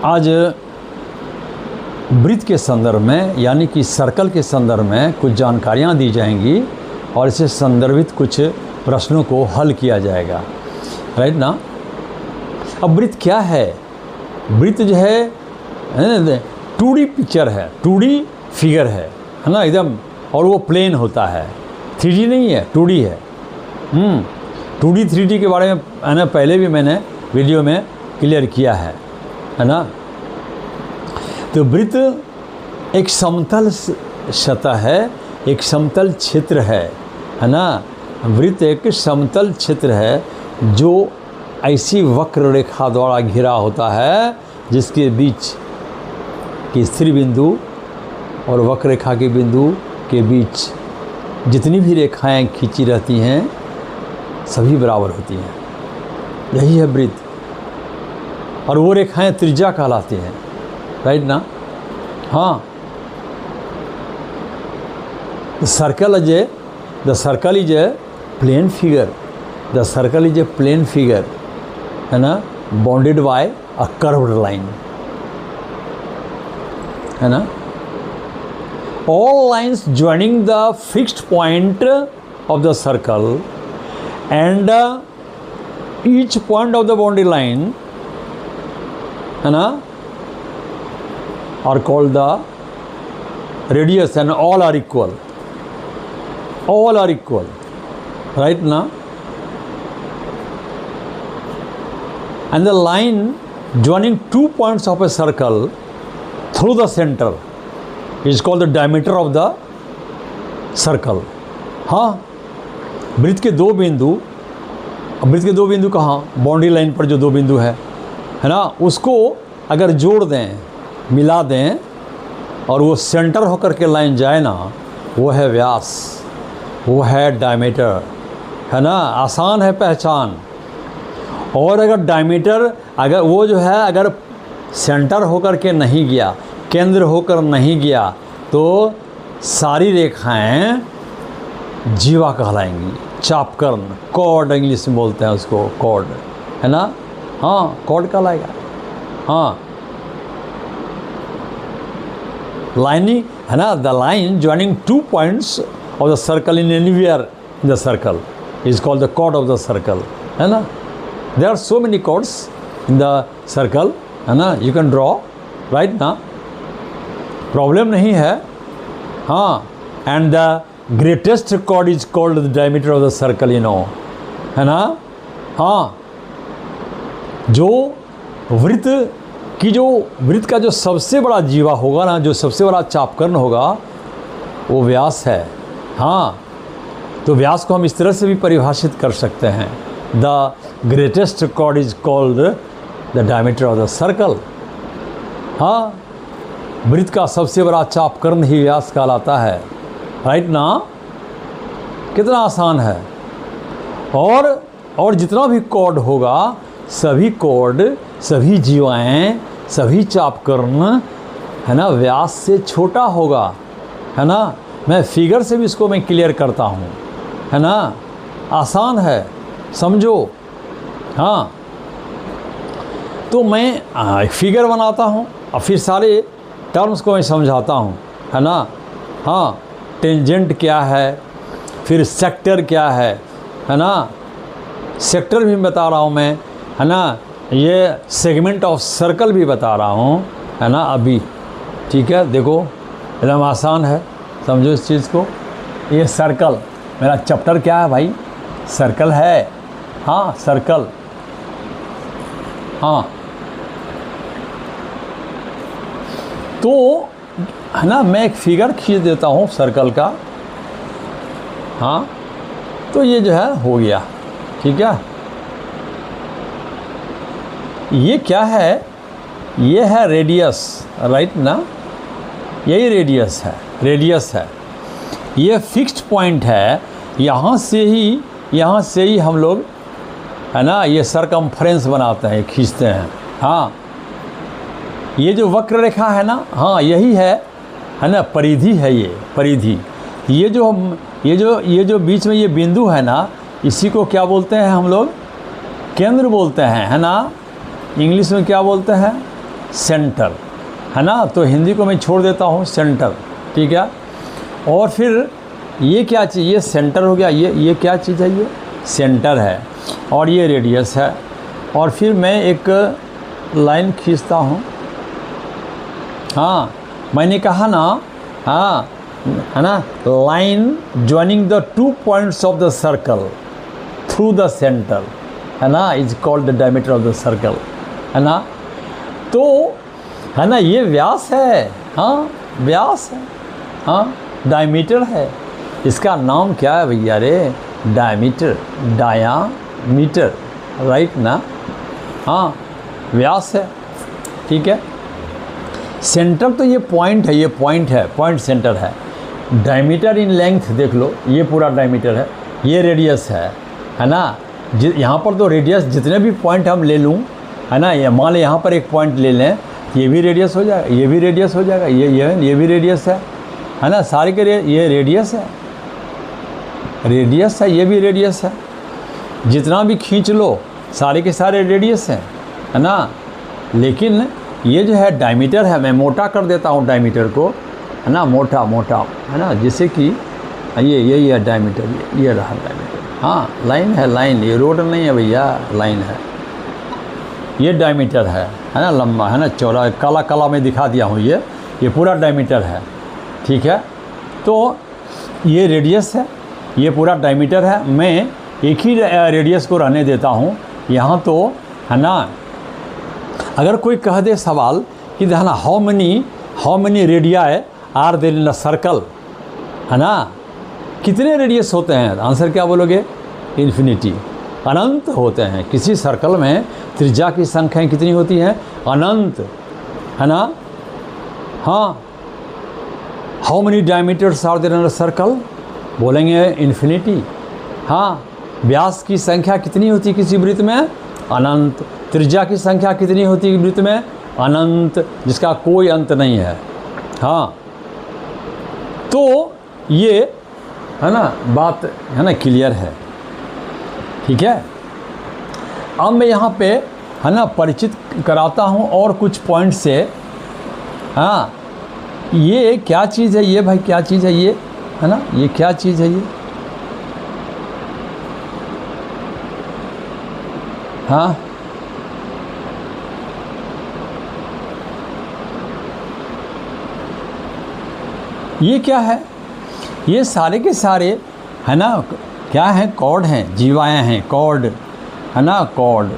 आज वृत्त के संदर्भ में यानी कि सर्कल के संदर्भ में कुछ जानकारियाँ दी जाएंगी और इसे संदर्भित कुछ प्रश्नों को हल किया जाएगा, राइट ना। अब वृत्त क्या है? वृत्त जो है 2D पिक्चर है, 2D फिगर है ना एकदम, और वो प्लेन होता है, 3D नहीं है, 2D है। 2D 3D के बारे में है ना पहले भी मैंने वीडियो में क्लियर किया है ना। तो वृत्त एक समतल सतह है, एक समतल क्षेत्र है ना। वृत्त एक समतल क्षेत्र है जो ऐसी वक्र रेखा द्वारा घिरा होता है जिसके बीच की स्थिर बिंदु और वक्र रेखा के बिंदु के बीच जितनी भी रेखाएं खींची रहती हैं सभी बराबर होती हैं, यही है वृत्त। और वो रेखाएं त्रिज्या कहलाती हैं, राइट ना। हाँ, the circle is a plane figure, the circle is a plane figure है ना, bounded by a curved line है ना। All lines joining the fixed point of the circle and each point of the boundary line है ना are called the radius and all are equal, right ना। And the line joining two points of a circle through the center is called the diameter of the circle। हाँ, वृत्त के दो बिंदु कहाँ? Boundary line पर जो दो बिंदु है ना, उसको अगर जोड़ दें, मिला दें और वो सेंटर होकर के लाइन जाए ना, वो है व्यास, वो है डायमीटर है ना। आसान है पहचान। और अगर डायमीटर अगर वो जो है अगर सेंटर होकर के नहीं गया, केंद्र होकर नहीं गया, तो सारी रेखाएं जीवा कहलाएंगी, चापकर्ण, कॉर्ड इंग्लिश में बोलते हैं उसको, कॉर्ड है ना। हाँ, कॉर्ड कहलाएगा। हाँ, लाइनिंग है ना, the line joining two points of the circle in anywhere in the circle is called the chord of the circle है ना। There are so many chords in the circle है ना, यू कैन ड्रॉ, राइट ना, problem नहीं है। हाँ, and the greatest chord is called the diameter of the circle, you know है ना। हाँ, जो वृत्त का जो सबसे बड़ा जीवा होगा ना, जो सबसे बड़ा चापकर्ण होगा, वो व्यास है। हाँ, तो व्यास को हम इस तरह से भी परिभाषित कर सकते हैं, the greatest chord is called the diameter of the circle. हाँ, वृत्त का सबसे बड़ा चापकर्ण ही व्यास कहलाता है, राइट ना। कितना आसान है। और जितना भी कॉर्ड होगा, सभी कॉर्ड, सभी जीवाएं, सभी चापकर्ण है ना, व्यास से छोटा होगा है ना। मैं फिगर से भी इसको मैं क्लियर करता हूँ है ना, आसान है, समझो। हाँ, तो मैं एक फिगर बनाता हूँ और फिर सारे टर्म्स को मैं समझाता हूँ है ना। हाँ, टेंजेंट क्या है, फिर सेक्टर क्या है ना, सेक्टर भी बता रहा हूँ मैं है ना, ये सेगमेंट ऑफ सर्कल भी बता रहा हूँ है ना अभी, ठीक है। देखो एकदम आसान है, समझो इस चीज़ को। ये सर्कल, मेरा चैप्टर क्या है भाई? सर्कल है। हाँ, सर्कल। हाँ, तो है ना, मैं एक फिगर खींच देता हूँ सर्कल का। हाँ, तो ये जो है हो गया, ठीक है। ये क्या है? ये है रेडियस, राइट ना, यही रेडियस है। ये फिक्स्ड पॉइंट है, यहाँ से ही हम लोग है ना ये सरकमफ्रेंस बनाते हैं, खींचते हैं। हाँ, ये जो वक्र रेखा है ना, हाँ यही है ना, परिधि है ये, परिधि। ये जो बीच में ये बिंदु है ना, इसी को क्या बोलते हैं हम लोग? केंद्र बोलते हैं है ना। इंग्लिश में क्या बोलते हैं? सेंटर, है ना। तो हिंदी को मैं छोड़ देता हूँ सेंटर, ठीक है। और फिर ये क्या चीज़, ये सेंटर हो गया, ये क्या चीज़ है, ये सेंटर है, और ये रेडियस है। और फिर मैं एक लाइन खींचता हूँ, हाँ मैंने कहा ना, हाँ है ना, line joining the 2 points of the circle through the centre, है ना, is called the diameter of the circle, है ना। तो है ना, ये व्यास है, हाँ व्यास है, हाँ डायमीटर है। इसका नाम क्या है भैया रे, डायमीटर, डायामीटर, राइट ना, हाँ व्यास है, ठीक है। सेंटर तो ये पॉइंट है, ये पॉइंट है, पॉइंट सेंटर है। डायमीटर इन लेंथ देख लो, ये पूरा डायमीटर है, ये रेडियस है ना। यहाँ पर तो रेडियस जितने भी पॉइंट हम ले लूँ, है ना, ये मान लें यहाँ पर एक पॉइंट ले लें, ये भी रेडियस हो जाएगा, ये भी रेडियस हो जाएगा, ये भी रेडियस है ना, सारे के ये रेडियस है, रेडियस है, ये भी रेडियस है। जितना भी खींच लो सारे के सारे रेडियस हैं, है ना। लेकिन ये जो है डायमीटर है, मैं मोटा कर देता हूँ डायमीटर को, है ना, मोटा मोटा, है ना, जैसे कि ये डायमीटर, ये रहा डायमीटर, हाँ लाइन है, लाइन, ये रोड नहीं है भैया, लाइन है, ये डायमीटर है ना, लंबा, है ना, चौड़ा, काला काला में दिखा दिया हूँ, ये पूरा डायमीटर है, ठीक है। तो ये रेडियस है, ये पूरा डायमीटर है। मैं एक ही रेडियस को रहने देता हूँ यहाँ, तो है ना। अगर कोई कह दे सवाल कि है ना, how many radii are there in a circle, है ना, कितने रेडियस होते हैं, आंसर क्या बोलोगे, इन्फिनिटी, अनंत होते हैं। किसी सर्कल में त्रिज्या की संख्याएं कितनी होती हैं, अनंत, है ना। हाँ, how many diameters are there in a circle, बोलेंगे इन्फिनिटी। हाँ, व्यास की संख्या कितनी होती है किसी वृत्त में, अनंत। त्रिज्या की संख्या कितनी होती है वृत्त में, अनंत, जिसका कोई अंत नहीं है। हाँ, तो ये है ना बात, है ना, क्लियर है, ठीक है। अब मैं यहाँ पे, है ना, परिचित कराता हूँ और कुछ पॉइंट से। हाँ, ये क्या चीज़ है, ये भाई क्या चीज़ है, ये है ना, ये क्या चीज़ है, ये हाँ, ये क्या है, ये सारे के सारे, है ना, क्या है, कॉर्ड हैं, जीवाएँ हैं, कॉर्ड, है ना, कॉर्ड,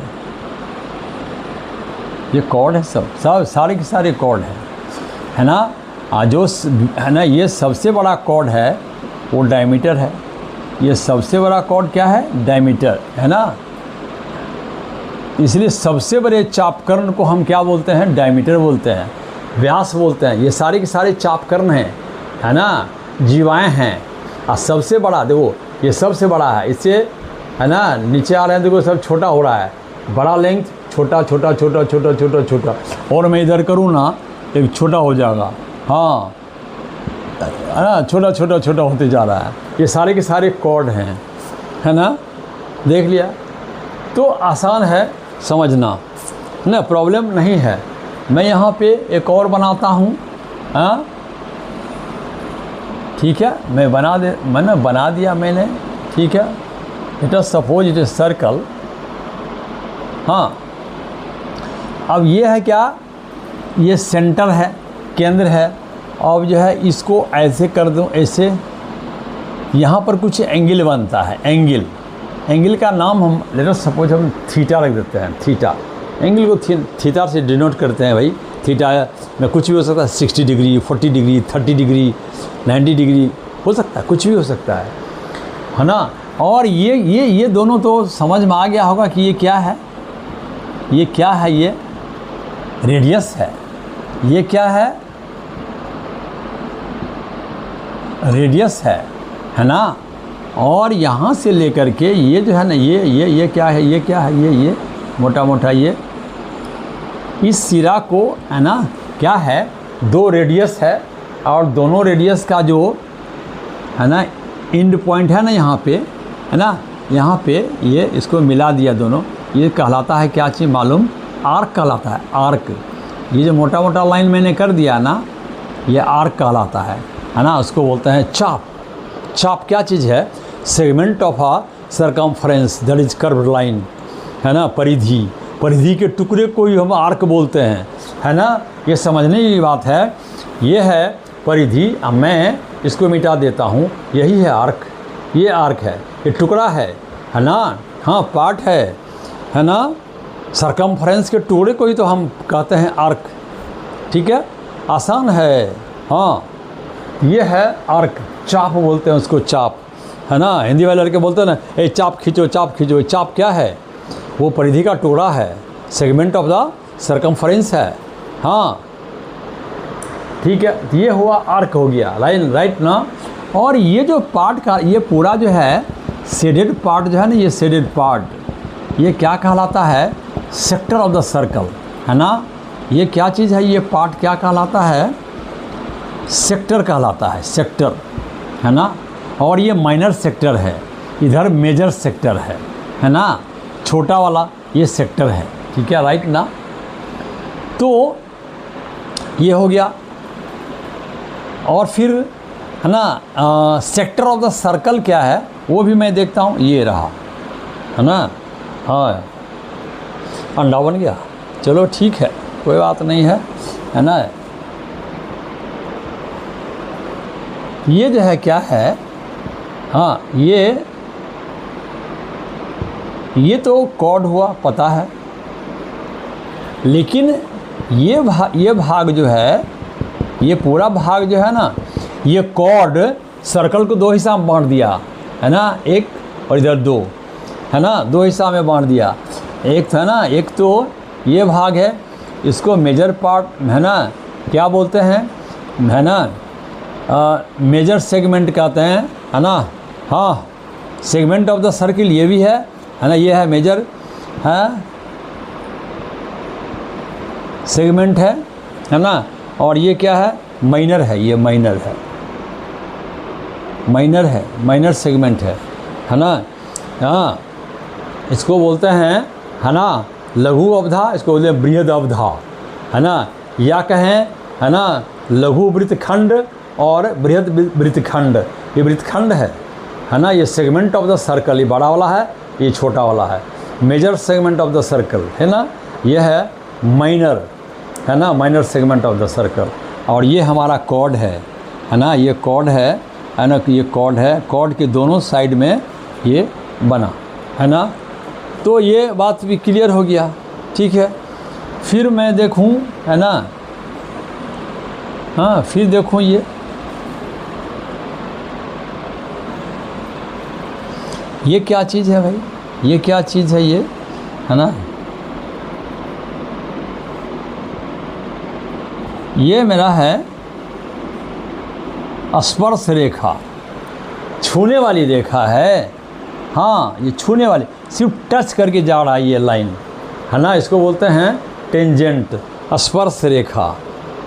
ये कॉर्ड है, सब सारे के सारे कॉर्ड हैं, है ना। जो है ना, ये सबसे बड़ा कॉर्ड है वो डायमीटर है, ये सबसे बड़ा कॉर्ड क्या है, डायमीटर, है ना। इसलिए सबसे बड़े चापकर्ण को हम क्या बोलते हैं, डायमीटर बोलते हैं, व्यास बोलते हैं। ये सारे के सारे चापकर्ण हैं, है ना, जीवाएँ हैं। और सबसे बड़ा देखो, ये सबसे बड़ा है, इससे है ना नीचे आ रहे हैं, देखो सब छोटा हो रहा है, बड़ा लेंथ, छोटा छोटा छोटा छोटा छोटा छोटा, और मैं इधर करूँ ना एक छोटा हो जाएगा, हाँ है ना, छोटा छोटा छोटा होते जा रहा है। ये सारे के सारे कॉर्ड हैं, है ना, देख लिया। तो आसान है समझना ना, प्रॉब्लम नहीं है। मैं यहाँ पे एक और बनाता हूँ, हाँ ठीक है, मैंने बना दिया मैंने, ठीक है। It is suppose it is circle. हाँ, अब ये है क्या, ये सेंटर है, केंद्र है। अब जो है इसको ऐसे कर दूं, ऐसे, यहाँ पर कुछ एंगल बनता है, एंगल का नाम हम लेट अस सपोज हम थीटा रख देते हैं, थीटा। एंगल को थीटा से डिनोट करते हैं भाई। थीटा में कुछ भी हो सकता है, 60 डिग्री, 40 डिग्री, 30 डिग्री, 90 डिग्री हो सकता है, कुछ भी हो सकता है ना। और ये दोनों तो समझ में आ गया होगा कि ये क्या है, ये क्या है, ये रेडियस है, ये क्या है, रेडियस है ना। और यहाँ से लेकर के ये जो है ना, ये क्या है, ये क्या है, ये मोटा मोटा, ये इस सिरा को, है ना, क्या है, 2 रेडियस है, और दोनों रेडियस का जो है ना एंड पॉइंट है ना यहाँ पे, है ना, यहाँ पे ये इसको मिला दिया दोनों, ये कहलाता है क्या चीज़ मालूम, आर्क कहलाता है, आर्क। ये जो मोटा मोटा लाइन मैंने कर दिया ना, ये आर्क कहलाता है ना। उसको बोलते हैं चाप। चाप क्या चीज़ है? Segment of a circumference that is curved line, है ना। परिधि, परिधि के टुकड़े को ही हम आर्क बोलते हैं, है ना। ये समझने की बात है। ये है परिधि। अब मैं इसको मिटा देता हूँ, यही है आर्क। ये आर्क है, ये टुकड़ा है ना। हाँ, पार्ट है ना। सरकमफ्रेंस के टुकड़े को ही तो हम कहते हैं आर्क। ठीक है, आसान है। हाँ, ये है आर्क। चाप बोलते हैं उसको, चाप, है ना। हिंदी वाले लड़के बोलते हैं ना, ए चाप खींचो, चाप खींचो। चाप क्या है? वो परिधि का टुकड़ा है, सेगमेंट ऑफ द सरकमफ्रेंस है। हाँ, ठीक है। ये हुआ आर्क, हो गया लाइन, राइट ना। और ये जो पार्ट का, ये पूरा जो है शेडेड पार्ट जो है ना, ये शेडेड पार्ट, ये क्या कहलाता है? सेक्टर ऑफ द सर्कल, है ना। ये क्या चीज़ है? ये पार्ट क्या कहलाता है? सेक्टर कहलाता है, सेक्टर, है ना। और ये माइनर सेक्टर है, इधर मेजर सेक्टर है ना। छोटा वाला ये सेक्टर है, ठीक है, राइट ना। तो ये हो गया। और फिर, है ना, सेक्टर ऑफ द सर्कल क्या है वो भी मैं देखता हूँ। ये रहा, है ना। हाँ, अंडा बन गया। चलो ठीक है, कोई बात नहीं है ना। ये जो है क्या है? हाँ, ये तो कॉर्ड हुआ, पता है। लेकिन ये भाग जो है, ये पूरा भाग जो है ना, ये कॉर्ड सर्कल को दो हिस्सा में बांट दिया, है ना। एक और इधर दो, है ना, दो हिस्सा में बांट दिया। एक था ना, एक तो ये भाग है, इसको मेजर पार्ट, है ना, क्या बोलते हैं, है ना, मेजर सेगमेंट कहते हैं, है ना। हाँ, सेगमेंट ऑफ द सर्किल ये भी है ना। ये है मेजर, है सेगमेंट है ना। और ये क्या है? माइनर है। ये माइनर है, माइनर है, माइनर सेगमेंट है ना। हाँ, इसको बोलते हैं, है ना, लघु अवधा, इसको बोलते हैं बृहद अवधा, है ना। या कहें, है ना, लघु वृत्तखंड और बृहद वृत्तखंड। ये वृत्तखंड है ना। ये सेगमेंट ऑफ द सर्कल, ये बड़ा वाला है, ये छोटा वाला है। Major segment of the circle, है ना। ये है माइनर, है ना, minor segment of the circle. और ये हमारा कॉर्ड है ना। ये कॉर्ड है ना। ये कॉर्ड है, कॉर्ड के दोनों साइड में ये बना, है ना। तो ये बात भी क्लियर हो गया, ठीक है। फिर मैं देखूं, है ना, हाँ, फिर देखूं ये क्या चीज़ है भाई? ये क्या चीज़ है ये, है ना। ये मेरा है स्पर्श रेखा, छूने वाली रेखा है। हाँ, ये छूने वाली, सिर्फ टच करके जा रहा है ये लाइन, है ना। इसको बोलते हैं टेंजेंट, स्पर्श रेखा,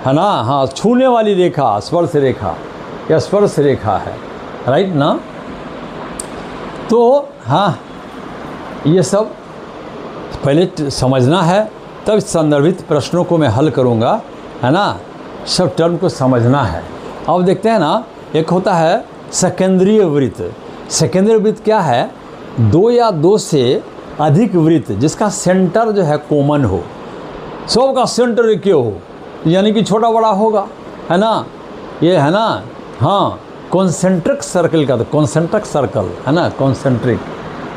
है ना। हाँ, छूने वाली रेखा, स्पर्श रेखा, ये स्पर्श रेखा है, राइट ना। तो हाँ, ये सब पहले समझना है, तब संदर्भित प्रश्नों को मैं हल करूँगा, है ना। सब टर्म को समझना है। अब देखते हैं ना, एक होता है सेकेंद्रीय वृत्त। सेकेंद्रीय वृत्त क्या है? दो या दो से अधिक वृत्त जिसका सेंटर जो है कॉमन हो, सब का सेंटर एक हो, यानी कि छोटा बड़ा होगा, है ना। ये है ना, हाँ, कॉन्सेंट्रिक सर्कल का, तो कॉन्सेंट्रिक सर्कल, है ना, कॉन्सेंट्रिक,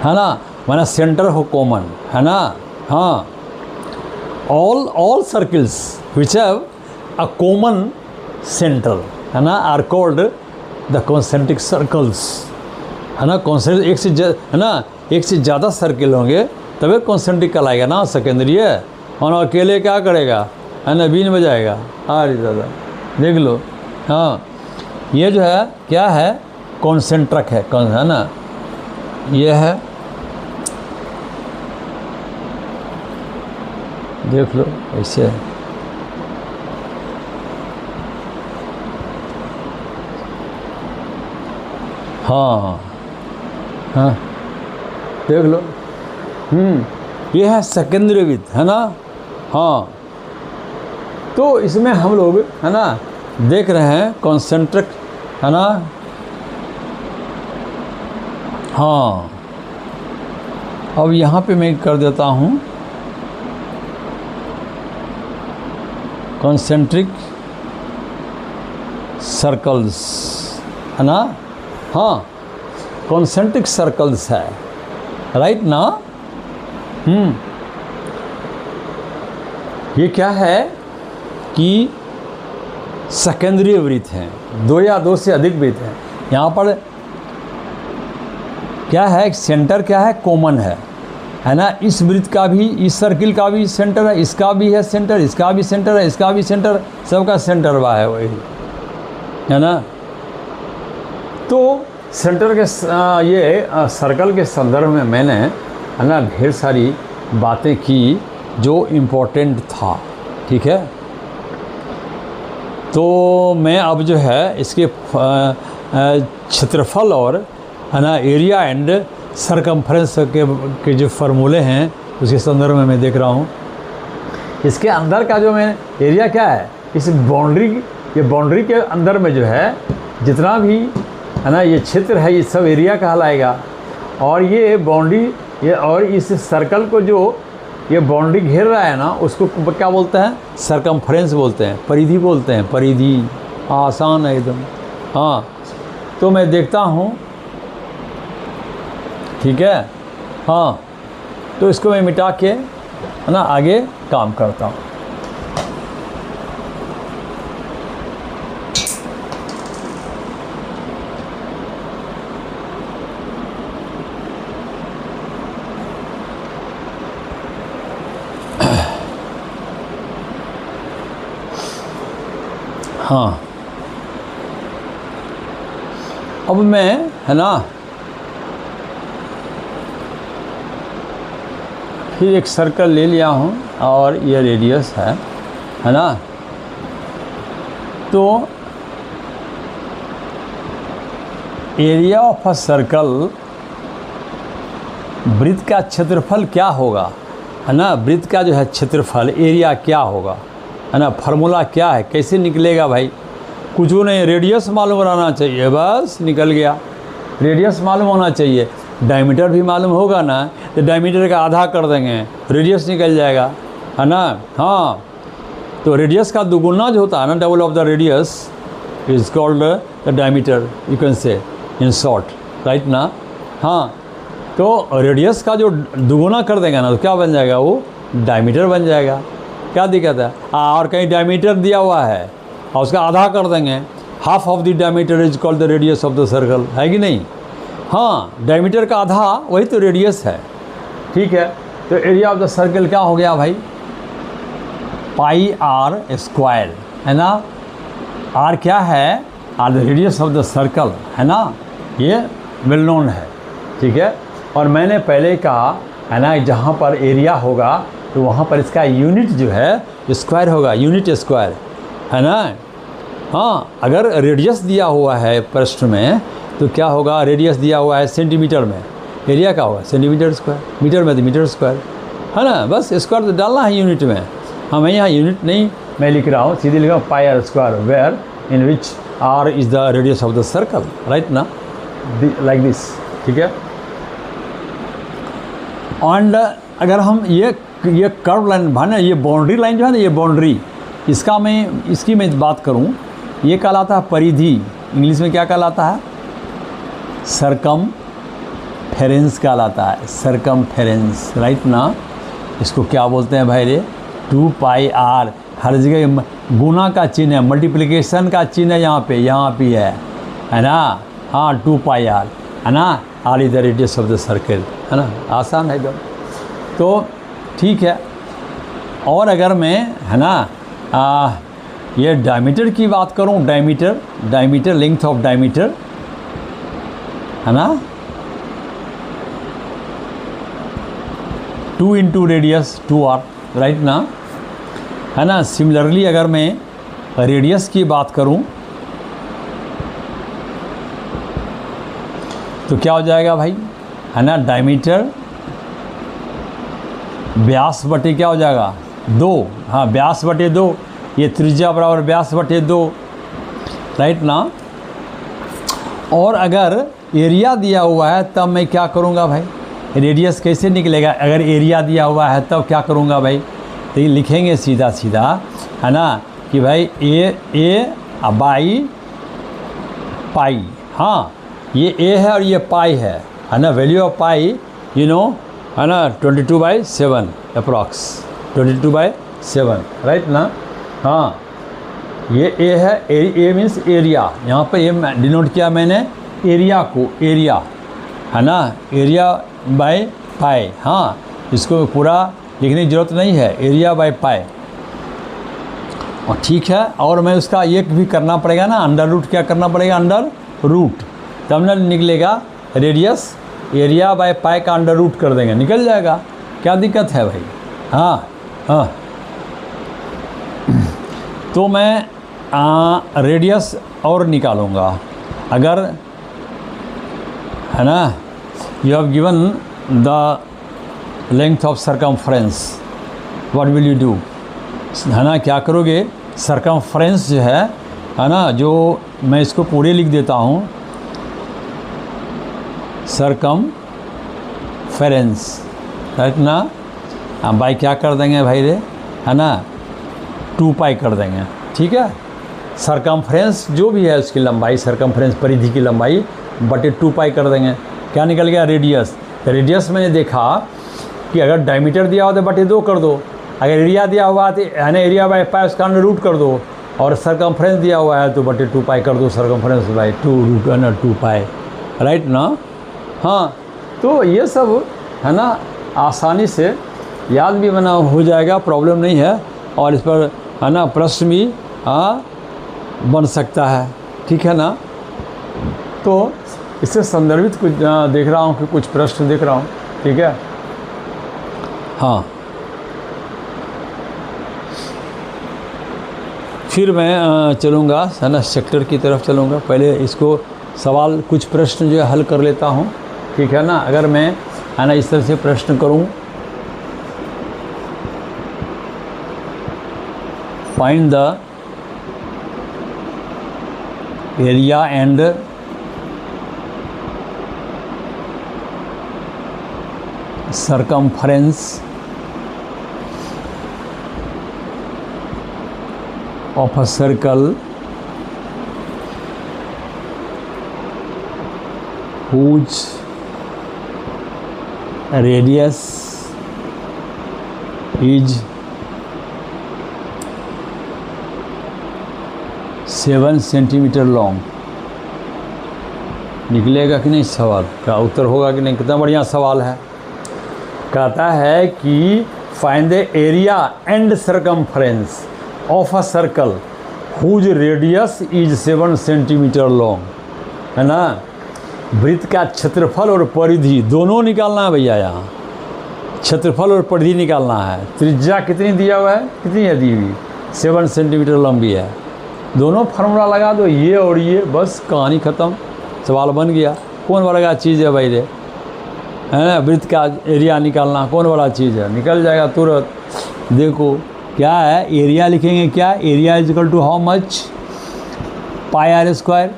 है ना, माना सेंटर हो कॉमन, है ना। हाँ, all circles which have a common center, है ना, are called the concentric circles, है ना। कॉन्सेंट्रिक एक से है ना, एक से ज़्यादा सर्किल होंगे तभी कॉन्सेंट्रिक कहलाएगा ना, सेकेंडरी है। और अकेले क्या करेगा, है ना, बीन बजाएगा। अरे दादा, देख लो। हाँ, ये जो है क्या है? कॉन्सेंट्रिक है ना। ये है, देख लो ऐसे है। हाँ हाँ, देख लो। ये है सेकेंडरी वृत्त, है ना। हाँ, तो इसमें हम लोग है ना देख रहे हैं कॉन्सेंट्रिक, है ना। हाँ, अब यहाँ पे मैं कर देता हूँ कॉन्सेंट्रिक सर्कल्स, है ना। हाँ, कॉन्सेंट्रिक सर्कल्स है, राइट ना। ये क्या है कि सेकेंडरी वृत्त हैं, 2 या 2 से अधिक वृत्त हैं। यहाँ पर क्या है, सेंटर क्या है, कॉमन है ना। इस वृत्त का भी, इस सर्किल का भी सेंटर है, इसका भी है सेंटर, इसका भी सेंटर है, इसका भी सेंटर, सबका सेंटर वह है, वही है ना। तो सेंटर के ये सर्कल के संदर्भ में मैंने, है ना, ढेर सारी बातें की जो इम्पोर्टेंट था, ठीक है। तो मैं अब जो है इसके क्षेत्रफल और, है ना, एरिया एंड सरकमफ्रेंस के जो फार्मूले हैं उसके संदर्भ में मैं देख रहा हूँ। इसके अंदर का जो मैं एरिया क्या है, इस बाउंड्री, ये बाउंड्री के अंदर में जो है जितना भी, है ना, ये क्षेत्र है, ये सब एरिया कहलाएगा। और ये बाउंड्री, ये और इस सर्कल को जो ये बाउंड्री घेर रहा है ना, उसको क्या बोलते हैं, सरकमफ्रेंस बोलते हैं, परिधि बोलते हैं, परिधि। आसान है एकदम। हाँ, तो मैं देखता हूँ, ठीक है। हाँ, तो इसको मैं मिटा के, है ना, आगे काम करता हूँ। हाँ, अब मैं, है ना, फिर एक सर्कल ले लिया हूँ और ये रेडियस है ना। तो एरिया ऑफ अ सर्कल, वृत्त का क्षेत्रफल क्या होगा, है ना। वृत्त का जो है क्षेत्रफल, एरिया क्या होगा, है ना। फार्मूला क्या है, कैसे निकलेगा भाई, कुछ नहीं, रेडियस मालूम रहना चाहिए, बस निकल गया। रेडियस मालूम होना चाहिए, डायमीटर भी मालूम होगा ना, तो डायमीटर का आधा कर देंगे, रेडियस निकल जाएगा, है ना। हाँ, तो रेडियस का दुगुना जो होता है ना, double of the radius is called the diameter, you can say in short, right ना। हाँ, तो रेडियस का जो दुगुना कर देंगे ना, तो क्या बन जाएगा, वो डायमीटर बन जाएगा। क्या दिक्कत है। और कहीं डायमीटर दिया हुआ है और उसका आधा कर देंगे, half of the diameter is called the radius of the circle, है कि नहीं। हाँ, डायमीटर का आधा वही तो रेडियस है, ठीक है। तो एरिया ऑफ द सर्कल क्या हो गया भाई, पाई आर स्क्वायर, है ना। आर क्या है, r the radius of the circle, है ना, ये वेल नोन है, ठीक है। और मैंने पहले कहा, है ना, जहाँ पर एरिया होगा तो वहाँ पर इसका यूनिट जो है स्क्वायर होगा, यूनिट स्क्वायर, है ना। हाँ, अगर रेडियस दिया हुआ है प्रश्न में तो क्या होगा, रेडियस दिया हुआ है सेंटीमीटर में, एरिया का होगा सेंटीमीटर स्क्वायर, मीटर में तो मीटर स्क्वायर, है ना। बस स्क्वायर तो डालना है यूनिट में। हाँ, मैं यहाँ यूनिट नहीं मैं लिख रहा हूँ, सीधे लिखा हूँ pi are square, where in which R is the radius of the circle, right ना, लाइक दिस, ठीक है। एंड अगर हम ये कर्व लाइन भाना, ये बाउंड्री लाइन जो है ना, ये बाउंड्री, इसकी मैं बात करूँ, ये कहलाता है परिधि, इंग्लिश में क्या कहलाता है, सरकमफेरेंस कहलाता है, सरकमफेरेंस, राइट ना। इसको क्या बोलते हैं भाई रे, 2 पाई आर, हर जगह गुना का चिन्ह है, मल्टीप्लिकेशन का चिन्ह है, यहाँ पे है ना। हाँ, 2 पाई आर, है ना, r is the radius of the circle, है ना। आसान है एकदम। तो ठीक है। और अगर मैं, है ना, ये डायमीटर की बात करूं, डायमीटर लेंथ ऑफ डायमीटर, है ना, 2 इंटू रेडियस 2r, राइट ना, है ना। सिमिलरली अगर मैं रेडियस की बात करूं तो क्या हो जाएगा भाई, है ना, डायमीटर व्यास बटे क्या हो जाएगा 2, हाँ व्यास बटे 2, ये त्रिज्या बराबर व्यास बटे 2, राइट ना। और अगर एरिया दिया हुआ है तब मैं क्या करूँगा भाई, रेडियस कैसे निकलेगा, अगर एरिया दिया हुआ है तब क्या करूँगा भाई, तो ये लिखेंगे सीधा सीधा, है ना, कि भाई ए बाई पाई, हाँ ये ए है और ये पाई है ना, value of pi you know है ना 22/7 अप्रॉक्स, 22/7, राइट ना। हाँ ये ए है, ए मीन्स एरिया, यहाँ पे ए डिनोट किया मैंने एरिया को, एरिया है ना, एरिया बाय पाई, हाँ इसको पूरा लिखने की ज़रूरत नहीं है, एरिया बाय पाई। और ठीक है, और मैं उसका एक भी करना पड़ेगा ना, अंडर रूट क्या करना पड़ेगा, अंडर रूट, तब ना निकलेगा रेडियस, एरिया बाय पाई का अंडर रूट कर देंगे, निकल जाएगा, क्या दिक्कत है भाई। हाँ हाँ, तो मैं रेडियस और निकालूंगा, अगर है ना, you have given the length of circumference, what will you do, है ना, क्या करोगे, सरकमफ्रेंस जो है ना, जो मैं इसको पूरे लिख देता हूँ, सरकमफेरेंस, राइट ना, बाई क्या कर देंगे भाई रे, है ना 2 पाई कर देंगे, ठीक है। सरकमफ्रेंस जो भी है उसकी लंबाई, सरकमफ्रेंस परिधि की लंबाई बटे 2 पाई कर देंगे, क्या निकल गया रेडियस। तो रेडियस मैंने देखा कि अगर डायमीटर दिया हुआ तो बटे 2 कर दो, अगर एरिया दिया हुआ तो है ना एरिया बाई पाई उसका अंडर रूट कर दो, और सरकमफ्रेंस दिया हुआ है तो बटे 2 पाई कर दो, सरकमफ्रेंस बाई 2 रूट है ना 2 पाई, राइट ना। हाँ तो ये सब है ना आसानी से याद भी बना हो जाएगा, प्रॉब्लम नहीं है, और इस पर है ना प्रश्न भी बन सकता है, ठीक है ना। तो इससे संदर्भित कुछ देख रहा हूँ कि कुछ प्रश्न देख रहा हूँ, ठीक है। हाँ फिर मैं चलूँगा है ना सेक्टर की तरफ चलूँगा, पहले इसको सवाल कुछ प्रश्न जो है हल कर लेता हूँ, ठीक है ना। अगर मैं है ना इस तरह से प्रश्न करूँ, find the area and circumference of a circle whose radius is 7 centimetre long. निकलेगा कि नहीं सवाल का उत्तर होगा कि नहीं, कितना बढ़िया सवाल है। कहता है कि find the area and circumference of a circle whose radius is 7 centimetre long, है ना। वृत्त का क्षेत्रफल और परिधि दोनों निकालना है भैया, यहाँ क्षेत्रफल और परिधि निकालना है। त्रिज्या कितनी दिया हुआ है, कितनी है दी हुई, 7 सेंटीमीटर लंबी है। दोनों फार्मूला लगा दो, ये और ये, बस कहानी ख़त्म, सवाल बन गया। कौन बड़ा चीज़ है भाई रे, है ना, वृत्त का एरिया निकालना कौन बड़ा चीज़ है, निकल जाएगा तुरंत। देखो क्या है, एरिया लिखेंगे, क्या area is equal to how much, pi are square.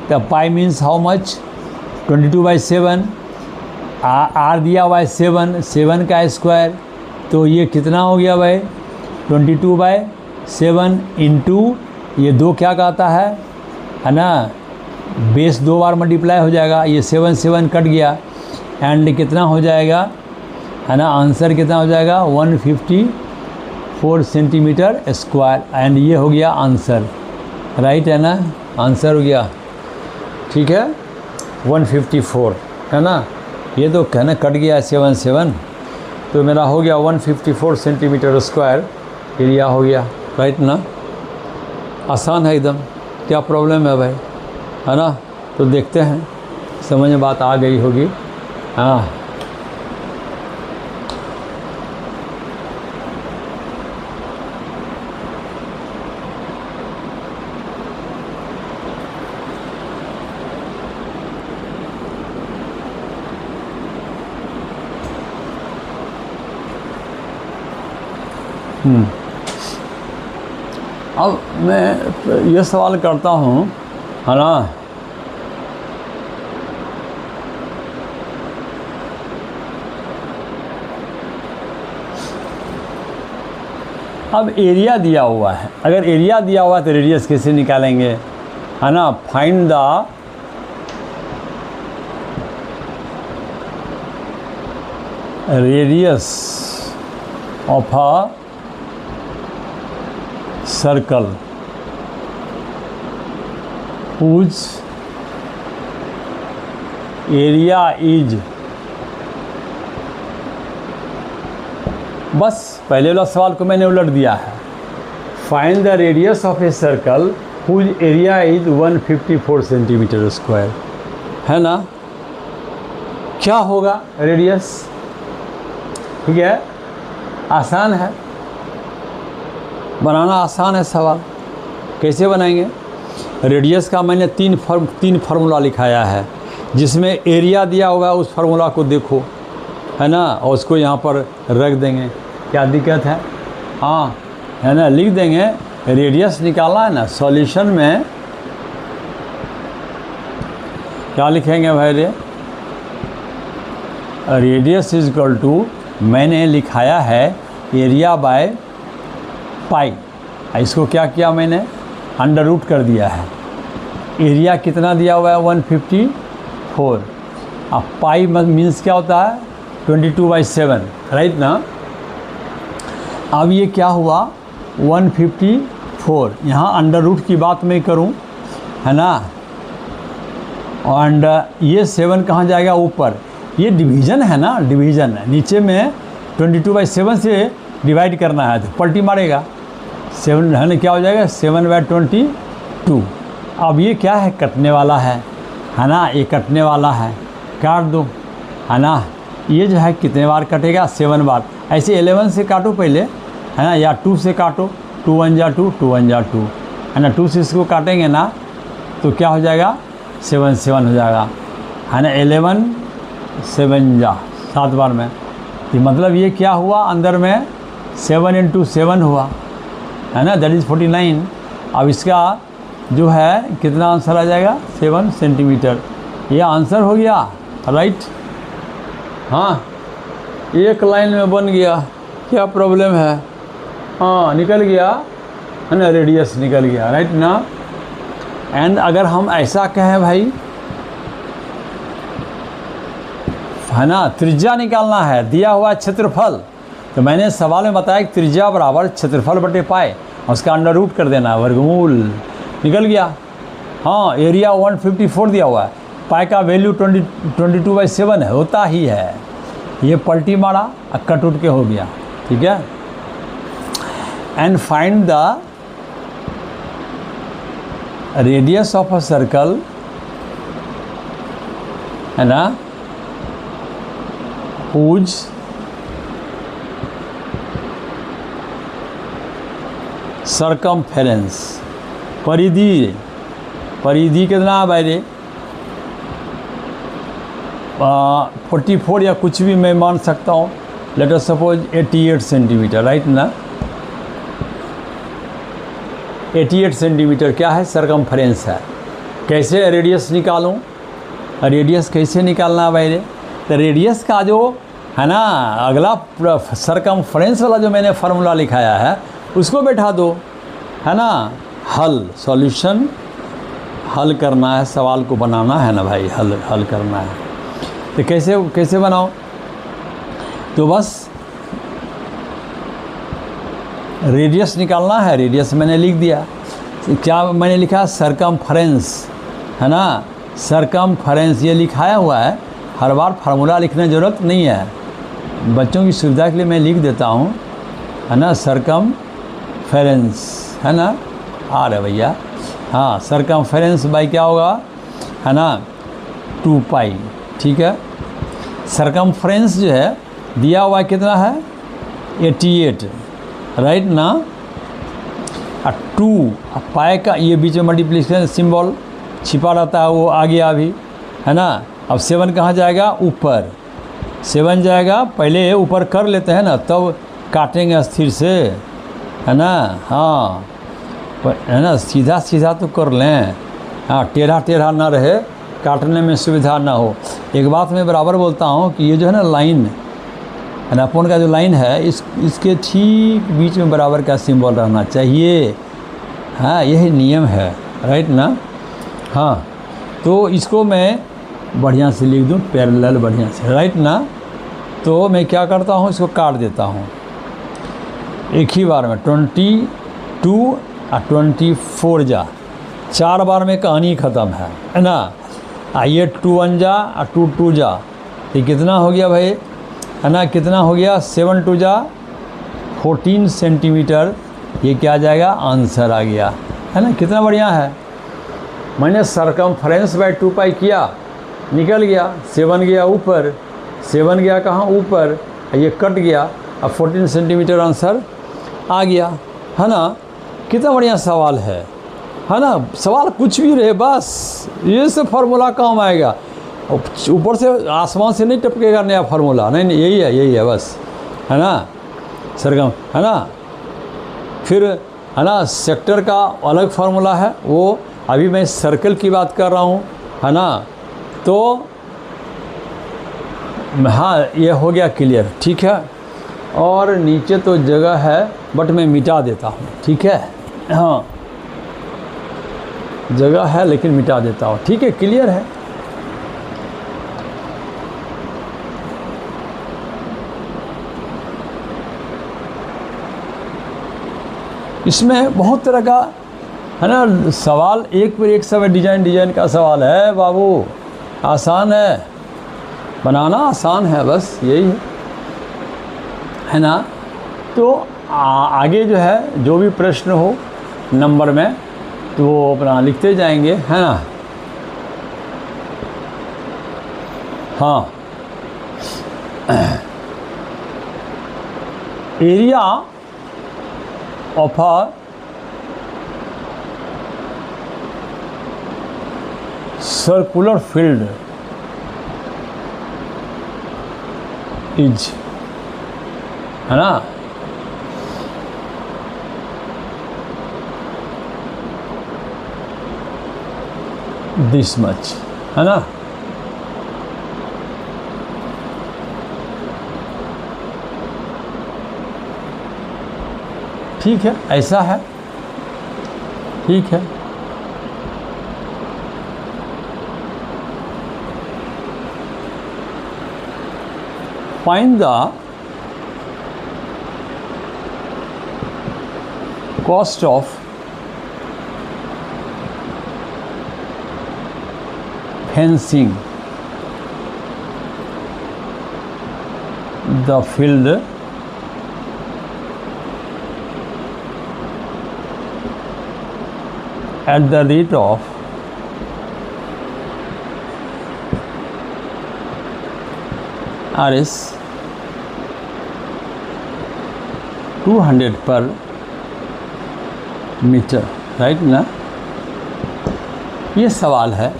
तो pi means how much, 22/7, R दिया हुआ है 7 का स्क्वायर, तो ये कितना हो गया भाई 22/7 इंटू ये 2 क्या कहता है ना, बेस 2 बार मल्टीप्लाई हो जाएगा, ये 7 कट गया, एंड कितना हो जाएगा, है ना, आंसर कितना हो जाएगा 154 सेंटीमीटर स्क्वायर, एंड ये हो गया आंसर, राइट है ना, आंसर हो गया, ठीक है 154, है ना। ये तो कहना कट गया 7, तो मेरा हो गया 154 सेंटीमीटर स्क्वायर एरिया हो गया, राइट ना। आसान है एकदम, क्या प्रॉब्लम है भाई, है ना। तो देखते हैं, समझ में बात आ गई होगी। हाँ अब मैं ये सवाल करता हूँ, है ना, अब एरिया दिया हुआ है, अगर एरिया दिया हुआ है तो रेडियस कैसे निकालेंगे, है ना। Find the radius of a circle whose area is, बस पहले वाला सवाल को मैंने उलट दिया है। Find the radius of a circle whose area is 154 centimetre square, है ना। क्या होगा रेडियस, ठीक है, आसान है, बनाना आसान है सवाल। कैसे बनाएंगे? रेडियस का मैंने तीन फार्मूला लिखाया है, जिसमें एरिया दिया होगा उस फार्मूला को देखो, है ना, और उसको यहाँ पर रख देंगे। क्या दिक्कत है? हाँ, है ना, लिख देंगे। रेडियस निकालना है ना, सॉल्यूशन में क्या लिखेंगे भाई रे? रेडियस इज इक्वल टू, मैंने लिखाया है एरिया बाय पाई, इसको क्या किया मैंने, अंडर रूट कर दिया है। एरिया कितना दिया हुआ है? 154। अब पाई मीन्स क्या होता है? 22/7, राइट ना। अब ये क्या हुआ? 154, यहाँ अंडर रूट की बात मैं करूँ, है ना, और ये 7 कहाँ जाएगा? ऊपर। ये डिवीज़न है ना, डिवीज़न है, नीचे में 22/7 से डिवाइड करना है तो पलटी मारेगा, 7 है ना, क्या हो जाएगा? 7/22। अब ये क्या है? कटने वाला है ना, ये कटने वाला है, काट दो, है ना। ये जो है कितने बार कटेगा? 7 बार। ऐसे 11 से काटो पहले, है ना, या 2 से काटो, 2 1 जा 2, 2 1 जा 2, है ना। 2 से इसको काटेंगे ना तो क्या हो जाएगा? 7 7 हो जाएगा, है ना। 11 7 जा 7 बार में, तो मतलब ये क्या हुआ? अंदर में 7 × 7 हुआ, है ना, दैट इज़ 49। अब इसका जो है कितना आंसर आ जाएगा? 7 सेंटीमीटर। ये आंसर हो गया, राइट। हाँ, एक लाइन में बन गया, क्या प्रॉब्लम है? हाँ, निकल गया, है ना, रेडियस निकल गया, राइट ना। एंड अगर हम ऐसा कहें भाई, है ना, त्रिज्या निकालना है, दिया हुआ क्षेत्रफल, तो मैंने सवाल में बताया कि त्रिज्या बराबर क्षेत्रफल बटे पाए, उसका अंडर रूट कर देना, वर्गमूल, निकल गया। हाँ, एरिया 154 दिया हुआ है, पाई का वैल्यू 22/7 है, होता ही है। ये पलटी मारा, कट उठ के हो गया, ठीक है। And find the radius of a circle, है ना, हुज सरकमफेरेंस, परिधि, परिधि कितना है भाई रे? 44 या कुछ भी मैं मान सकता हूँ, let us suppose 88 centimetre, right ना। 88 सेंटीमीटर क्या है? सरकमफेरेंस है। कैसे रेडियस निकालूं? रेडियस कैसे निकालना है भाई रे? तो रेडियस का जो है ना, अगला सरकमफेरेंस वाला जो मैंने फार्मूला लिखाया है उसको बैठा दो, है ना। हल, सॉल्यूशन हल करना है, सवाल को बनाना है ना भाई, हल करना है। तो कैसे बनाओ? तो बस रेडियस निकालना है, रेडियस मैंने लिख दिया। क्या मैंने लिखा? सरकमफेरेंस, है ना, सरकमफेरेंस ये लिखाया हुआ है। हर बार फार्मूला लिखने की ज़रूरत नहीं है, बच्चों की सुविधा के लिए मैं लिख देता हूँ, है ना। सरकमफेरेंस, है ना, आ रहा भैया। हाँ, सरकमफेरेंस बाई क्या होगा, है ना, 2 पाई, ठीक है। सरकमफेरेंस जो है दिया हुआ कितना है? 88, राइट ना। 2 पाई का ये बीच में मल्टीप्लिकेशन सिंबल छिपा रहता है, वो आ गया अभी, है ना। अब 7 कहाँ जाएगा? ऊपर। 7 जाएगा, पहले ऊपर कर लेते हैं ना, तब काटेंगे स्थिर से, है ना। हाँ, है ना, सीधा सीधा तो कर लें, हाँ, टेढ़ा टेढ़ा ना रहे, काटने में सुविधा ना हो। एक बात मैं बराबर बोलता हूँ कि ये जो है ना लाइन, एनापोन का जो लाइन है, इसके ठीक बीच में बराबर का सिंबल रहना चाहिए। हाँ, यही नियम है, राइट ना। हाँ, तो इसको मैं बढ़िया से लिख दूँ, पैरेलल बढ़िया से, राइट ना। तो मैं क्या करता हूँ, इसको काट देता हूँ एक ही बार में, 22 और 24 जा, 4 बार में कहानी ख़त्म है ना। आइए 2 1 जा और 2 2 जा, ये कितना हो गया भाई, है ना, कितना हो गया, 7 2 जा 14 सेंटीमीटर। ये क्या आ जाएगा, आंसर आ गया, है ना। कितना बढ़िया है, मैंने सरकमफ्रेंस बाय 2 पाई किया, निकल गया, 7 गया ऊपर, 7 गया कहाँ, ऊपर, ये कट गया, अब 14 सेंटीमीटर आंसर आ गया, है ना। कितना बढ़िया सवाल है ना। सवाल कुछ भी रहे, बस ये से फार्मूला काम आएगा, ऊपर से आसमान से नहीं टपकेगा नया फार्मूला, नहीं नहीं, यही है बस, है ना, सरगम, है ना। फिर है ना, सेक्टर का अलग फार्मूला है, वो अभी मैं सर्कल की बात कर रहा हूँ, है ना। तो हाँ, ये हो गया क्लियर, ठीक है। और नीचे तो जगह है, बट मैं मिटा देता हूँ, ठीक है। हाँ, जगह है लेकिन मिटा देता हूँ, ठीक है, क्लियर है। इसमें बहुत तरह का है ना सवाल, एक पर एक सब डिजाइन का सवाल है बाबू, आसान है, बनाना आसान है, बस यही है ना। तो आगे जो है, जो भी प्रश्न हो नंबर में, तो वो अपना लिखते जाएंगे, है ना। हाँ, area of a circular field is, है ना, दिस मच, है ना। ठीक है, ऐसा है, ठीक है। Find the cost of fencing the field at the rate of Rs 200 per metre, right ना। ये सवाल है,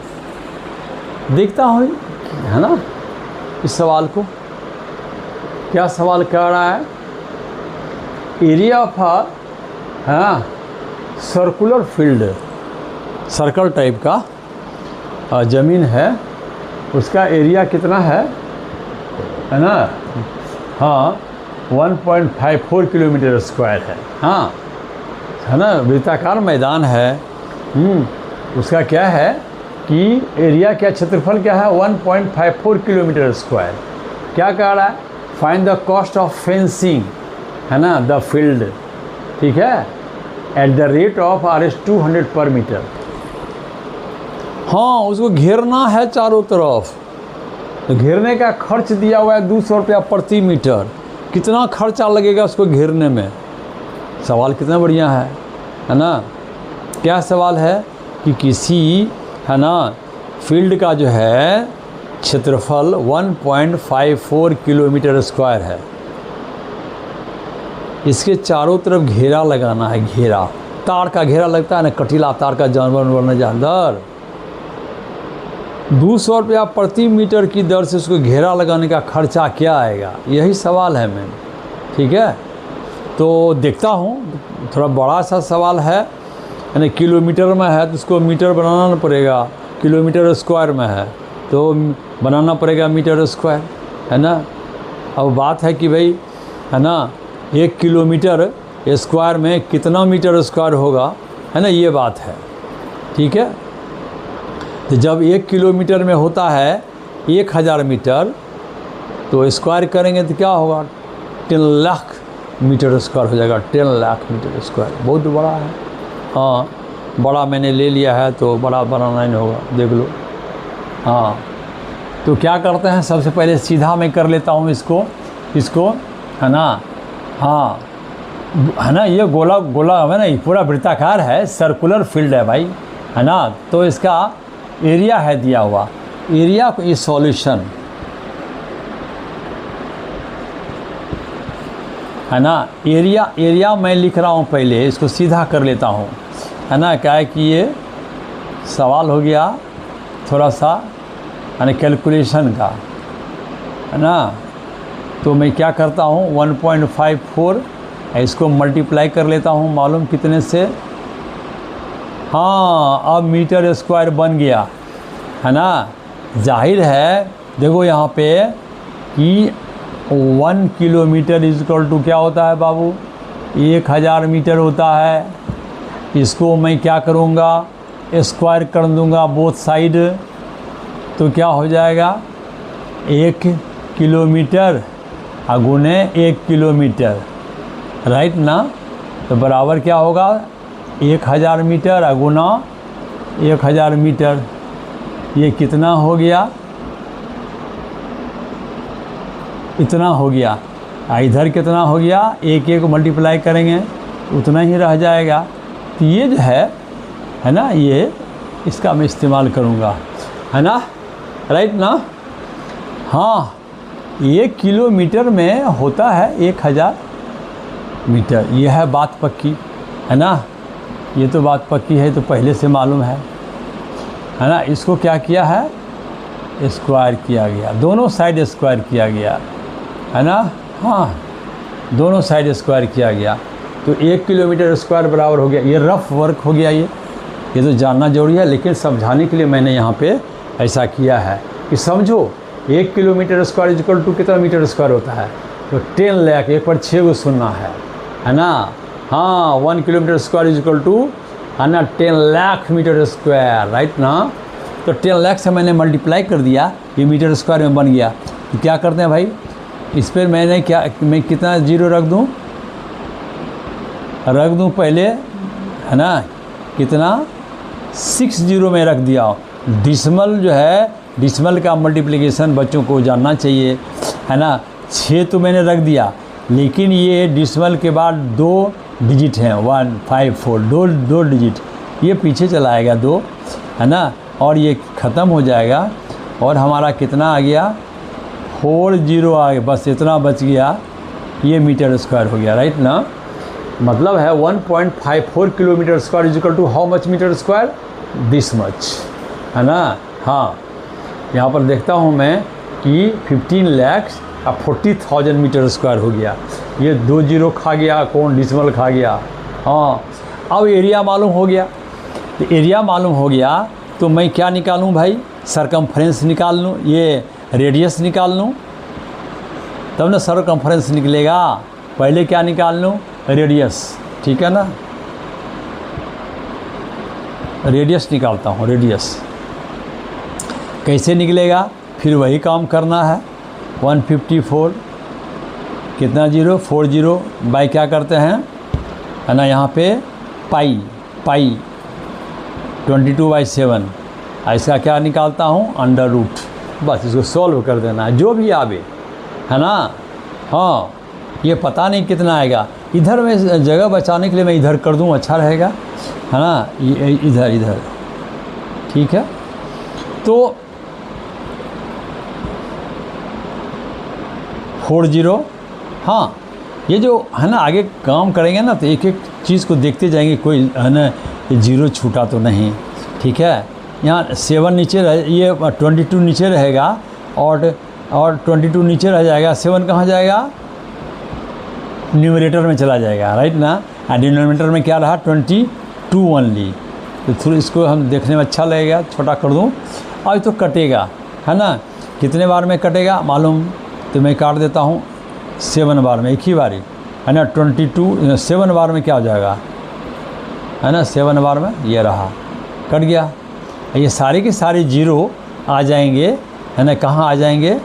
देखता हूँ, है ना, इस सवाल को क्या सवाल कर रहा है। एरिया ऑफ हाँ सर्कुलर फील्ड, सर्कल टाइप का ज़मीन है, उसका एरिया कितना है ना। हाँ, 1.54 किलोमीटर स्क्वायर है, हाँ, है ना, वृत्ताकार मैदान है। उसका क्या है कि एरिया क्या, क्षेत्रफल क्या है, 1.54 किलोमीटर स्क्वायर। क्या कह रहा है, find the cost of fencing, है ना, द फील्ड, ठीक है, at the rate of Rs 200 पर मीटर। हाँ, उसको घेरना है चारों तरफ, तो घेरने का खर्च दिया हुआ है 200 रुपया प्रति मीटर। कितना खर्चा लगेगा उसको घेरने में, सवाल कितना बढ़िया है ना। क्या सवाल है कि किसी, है ना, फील्ड का जो है क्षेत्रफल 1.54 किलोमीटर स्क्वायर है, इसके चारों तरफ घेरा लगाना है, घेरा, तार का घेरा लगता है ना, कटीला तार का जानवर बनने अंदर, 200 रुपया प्रति मीटर की दर से उसको घेरा लगाने का खर्चा क्या आएगा, यही सवाल है मैम, ठीक है। तो देखता हूँ, थोड़ा बड़ा सा सवाल है, यानी किलोमीटर में है तो इसको मीटर बनाना पड़ेगा, किलोमीटर स्क्वायर में है तो बनाना पड़ेगा मीटर स्क्वायर, है ना। अब बात है कि भाई, है ना, 1 किलोमीटर स्क्वायर में कितना मीटर स्क्वायर होगा, है ना, ये बात है, ठीक है। तो जब 1 किलोमीटर में होता है 1000 मीटर तो स्क्वायर करेंगे तो क्या होगा, 10 लाख मीटर स्क्वायर हो जाएगा, 10 लाख मीटर स्क्वायर, बहुत बड़ा है। हाँ, बड़ा मैंने ले लिया है तो बड़ा बनाना नहीं होगा, देख लो। हाँ, तो क्या करते हैं, सबसे पहले सीधा मैं कर लेता हूँ इसको, है ना। हाँ, है ना, ये गोला गोला है ना, ये पूरा वृत्ताकार है, सर्कुलर फील्ड है भाई, है ना। तो इसका एरिया है दिया हुआ, एरिया को इस सॉल्यूशन, है ना, एरिया मैं लिख रहा हूँ, पहले इसको सीधा कर लेता हूँ, है ना। क्या है कि ये सवाल हो गया थोड़ा सा, यानी कैलकुलेशन का, है ना। तो मैं क्या करता हूँ, 1.54 इसको मल्टीप्लाई कर लेता हूँ, मालूम कितने से। हाँ, अब मीटर स्क्वायर बन गया, है ना। जाहिर है, देखो यहाँ पे कि 1 किलोमीटर इक्वल टू क्या होता है बाबू, 1000 मीटर होता है। इसको मैं क्या करूँगा, स्क्वायर कर दूँगा बोथ साइड, तो क्या हो जाएगा, 1 किलोमीटर गुने 1 किलोमीटर, राइट ना। तो बराबर क्या होगा, 1000 मीटर गुना 1000 मीटर, ये कितना हो गया, इतना हो गया। इधर कितना हो गया, 1 मल्टीप्लाई करेंगे उतना ही रह जाएगा। तो ये जो है ना, ये इसका मैं इस्तेमाल करूँगा, है ना, राइट ना। हाँ, 1 किलोमीटर में होता है 1000 मीटर, यह है बात पक्की, है ना। ये तो बात पक्की है, तो पहले से मालूम है ना। इसको क्या किया है, स्क्वायर किया गया, दोनों साइड स्क्वायर किया गया, है ना। हाँ, दोनों साइड स्क्वायर किया गया, तो 1 किलोमीटर स्क्वायर बराबर हो गया। ये रफ वर्क हो गया, ये तो जानना जरूरी है, लेकिन समझाने के लिए मैंने यहाँ पे ऐसा किया है कि समझो 1 किलोमीटर स्क्वायर इक्वल टू कितना मीटर स्क्वायर होता है, तो 10 लाख, एक पर 6 को सुनना है ना। हाँ, 1 किलोमीटर स्क्वायर इक्वल टू, है ना, 10 लाख मीटर स्क्वायर, राइट ना। तो 10 लाख से मैंने मल्टीप्लाई कर दिया, ये मीटर स्क्वायर में बन गया। तो क्या करते हैं भाई, इस पर मैं कितना जीरो रख दूँ पहले, है ना, कितना 6 जीरो में रख दिया। डिसमल जो है, डिसमल का मल्टीप्लिकेशन बच्चों को जानना चाहिए, है ना। 6 तो मैंने रख दिया, लेकिन ये डिसमल के बाद 2 डिजिट हैं, 154, दो डिजिट, ये पीछे चला आएगा 2, है ना, और ये ख़त्म हो जाएगा, और हमारा कितना आ गया, 40 आ गया, बस इतना बच गया, ये मीटर स्क्वायर हो गया, राइट ना। मतलब है 1.54 kilometre square is equal to how much metre square, this much, है ना। हाँ, यहाँ पर देखता हूँ मैं कि 15,40,000 मीटर स्क्वायर हो गया। ये 2 जीरो खा गया, कौन डिसमल खा गया। हाँ, अब एरिया मालूम हो गया, तो एरिया मालूम हो गया तो मैं क्या निकालूँ भाई, सरकमफ्रेंस निकाल लूँ, ये रेडियस निकाल लूँ, तब ना सरकमफ्रेंस निकलेगा। पहले क्या निकाल लूँ, रेडियस, ठीक है ना। रेडियस निकालता हूँ, रेडियस कैसे निकलेगा, फिर वही काम करना है। 154 कितना जीरो, 40 बाई क्या करते हैं, है ना, यहाँ पे पाई 22/7, इसका क्या निकालता हूँ, अंडर रूट, बस इसको सॉल्व कर देना है, जो भी आवे, है ना। हाँ, ये पता नहीं कितना आएगा, इधर में जगह बचाने के लिए मैं इधर कर दूँ, अच्छा रहेगा, है ना। इधर ठीक है। तो 40, हाँ, ये जो है ना, आगे काम करेंगे ना तो एक एक चीज़ को देखते जाएंगे, कोई है ना जीरो छूटा तो नहीं, ठीक है। यहाँ 7 नीचे रह, ये 22 नीचे रहेगा, और 22 नीचे रह जाएगा, 7 कहाँ जाएगा, न्यूमरेटर में चला जाएगा, राइट ना। डिनोमिनेटर में क्या रहा, 22 2 ओनली। तो थोड़ा इसको हम देखने में अच्छा लगेगा, छोटा कर दूँ और तो कटेगा, है ना। कितने बार में कटेगा मालूम, तो मैं काट देता हूँ 7 बार में, एक ही बारी, है ना। 22 7 बार में क्या हो जाएगा, है ना, 7 बार में ये रहा, कट गया। ये सारे के सारे जीरो आ जाएंगे, है ना। कहाँ आ जाएंगे,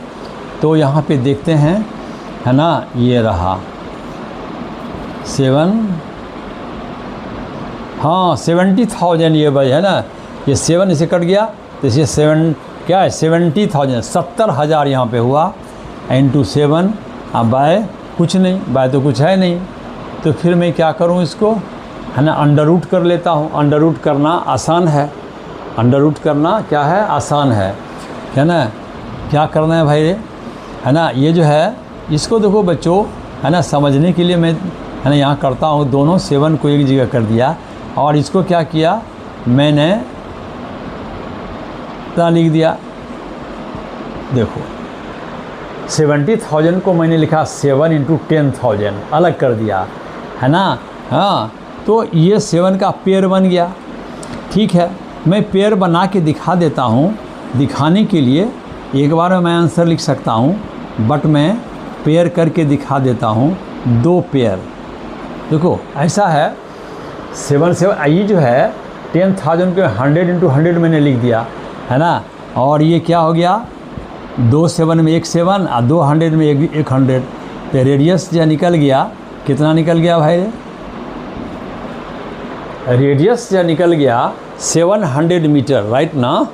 तो यहाँ पे देखते हैं, है ना, ये रहा 7, हाँ 70,000 ये भाई, है ना। ये 7 इसे कट गया, तो इसे 7 क्या है 70,000, 70,000 यहाँ पे हुआ, इंटू 7। अब बाय कुछ नहीं, बाय तो कुछ है नहीं, तो फिर मैं क्या करूँ इसको, है ना, अंडर रूट कर लेता हूँ। अंडर रूट करना आसान है, अंडर रूट करना क्या है, आसान है ना। क्या करना है भाई, है ना। ये जो है इसको देखो बच्चों, है ना, समझने के लिए मैं, है ना, यहाँ करता हूँ। दोनों 7 को एक जगह कर दिया और इसको क्या किया मैंने, इतना लिख दिया। देखो 70,000 को मैंने लिखा 7 इंटू 10,000, अलग कर दिया, है ना। हाँ, तो ये 7 का पेयर बन गया। ठीक है, मैं पेयर बना के दिखा देता हूँ। दिखाने के लिए एक बार में मैं आंसर लिख सकता हूँ, बट मैं पेयर करके दिखा देता हूँ, 2 पेयर। देखो ऐसा है 7 ये जो है 10,000 के 100 इंटू 100 मैंने लिख दिया, है ना। और ये क्या हो गया, 2 7 में 1 7 और 2 100 में 1 100। तो रेडियस जो निकल गया, कितना निकल गया भाई, रेडियस जो निकल गया 700 मीटर, राइट ना।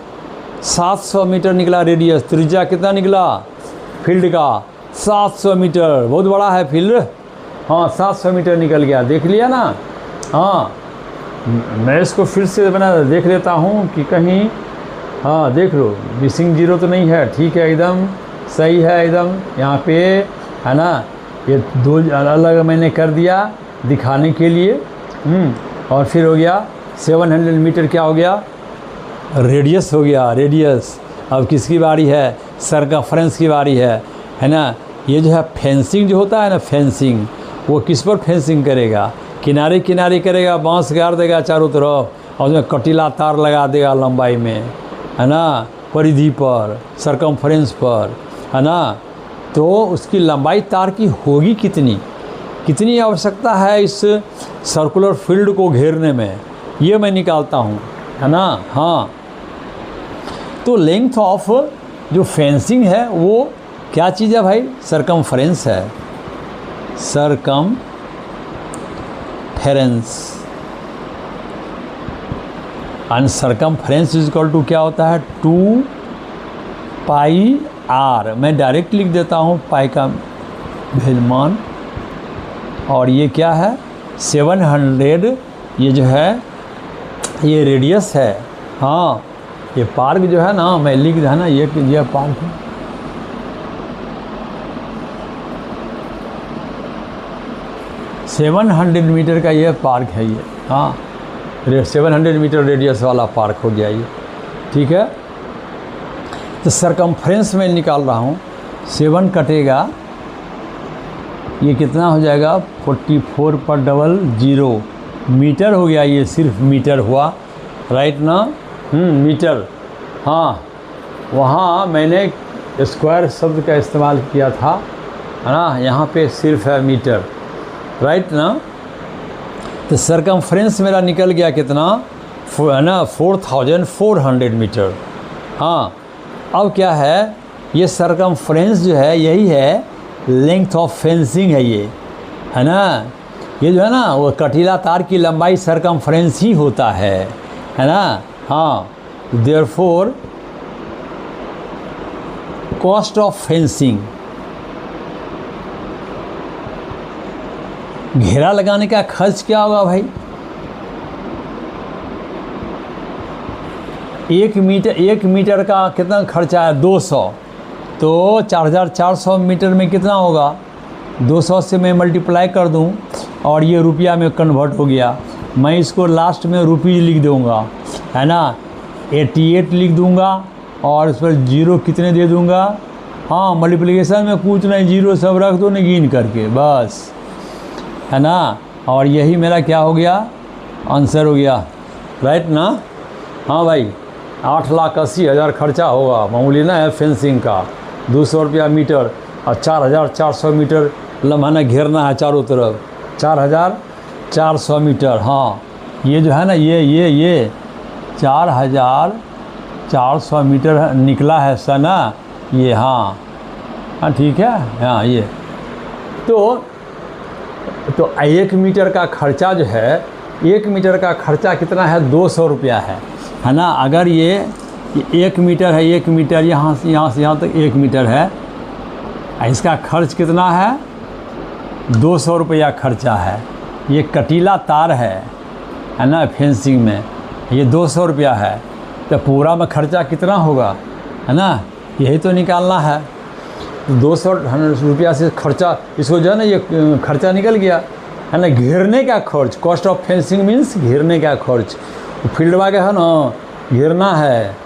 700 मीटर निकला रेडियस। त्रिज्या कितना निकला फील्ड का, 700 मीटर, बहुत बड़ा है फील्ड। हाँ 700 मीटर निकल गया, देख लिया ना। हाँ मैं इसको फिर से बना देख लेता हूँ कि कहीं, हाँ देख लो मिसिंग जीरो तो नहीं है, ठीक है, एकदम सही है एकदम यहाँ पे, है ना। ये 2 अलग मैंने कर दिया दिखाने के लिए। और फिर हो गया 700 मीटर, क्या हो गया, रेडियस हो गया, रेडियस। अब किसकी बारी है, सरकमफ्रेंस की बारी है ना। ये जो है फेंसिंग जो होता है ना, फेंसिंग, वो किस पर फेंसिंग करेगा, किनारे किनारे करेगा, बांस गाड़ देगा चारों तरफ और उसमें कटीला तार लगा देगा लंबाई में, है ना, परिधि पर, सरकमफ्रेंस पर, है ना। तो उसकी लंबाई तार की होगी कितनी, कितनी आवश्यकता है इस सर्कुलर फील्ड को घेरने में, ये मैं निकालता हूँ, है ना। हाँ, तो लेंथ ऑफ जो फेंसिंग है वो क्या चीज़ है भाई, सरकमफ्रेंस है, circumference. And circumference is equal to क्या होता है, 2 पाई आर। मैं डायरेक्ट लिख देता हूँ पाई का भेदमान। और ये क्या है 700, ये जो है ये रेडियस है। हाँ ये पार्क जो है ना, मैं लिख रहा ना, ये पार्क है। सेवन 700 मीटर का ये पार्क है ये। हाँ 700 मीटर रेडियस वाला पार्क हो गया ये, ठीक है। तो सरकमफ्रेंस में निकाल रहा हूँ, 7 कटेगा, ये कितना हो जाएगा 44 पर डबल 0 मीटर हो गया, ये सिर्फ मीटर हुआ, राइट ना। मीटर। हाँ वहाँ मैंने स्क्वायर शब्द का इस्तेमाल किया था, है ना, यहाँ पे सिर्फ है मीटर, राइट ना। तो सरकमफ्रेंस मेरा निकल गया कितना, है ना, 4400 मीटर। हाँ अब क्या है, ये सरकमफ्रेंस जो है यही है लेंथ ऑफ फेंसिंग है ये, है ना। ये जो है ना वो कटीला तार की लंबाई सरकमफ्रेंस ही होता है ना। हाँ देयरफॉर कॉस्ट ऑफ फेंसिंग, घेरा लगाने का खर्च क्या होगा भाई, 1 मीटर का कितना खर्चा है 200, तो 4400 मीटर में कितना होगा, 200 से मैं मल्टीप्लाई कर दूं और ये रुपया में कन्वर्ट हो गया। मैं इसको लास्ट में रुपीज़ लिख दूंगा, है ना, 88 लिख दूंगा और उस पर 0 कितने दे दूंगा। हाँ मल्टीप्लिकेशन में कुछ नहीं, 0 सब रख दो गिन करके बस, है ना। और यही मेरा क्या हो गया, आंसर हो गया, राइट ना। हाँ भाई, 8,80,000 खर्चा होगा, मामूली ना है फेंसिंग का। 200 रुपया मीटर और 4,400 मीटर लम्हाना घेरना है चारों तरफ, 4,400 मीटर। हाँ, ये जो है ना ये 4,400 मीटर निकला है सना ये। हाँ हाँ ठीक है। हाँ ये तो 1 मीटर का खर्चा जो है, 1 मीटर का खर्चा कितना है, 200 रुपया है ना। अगर ये 1 मीटर है, 1 मीटर यहाँ से यहाँ तक 1 मीटर है, इसका खर्च कितना है, 200 रुपया खर्चा है। ये कटीला तार है ना फेंसिंग में, ये 200 रुपया है, तो पूरा में खर्चा कितना होगा, है ना, यही तो निकालना है। 200 रुपया से खर्चा, इसको जो है ना ये खर्चा निकल गया, है ना। घेरने का खर्च, कॉस्ट ऑफ फेंसिंग मीन्स घेरने का खर्च। फील्ड वाके है ना, घेरना है।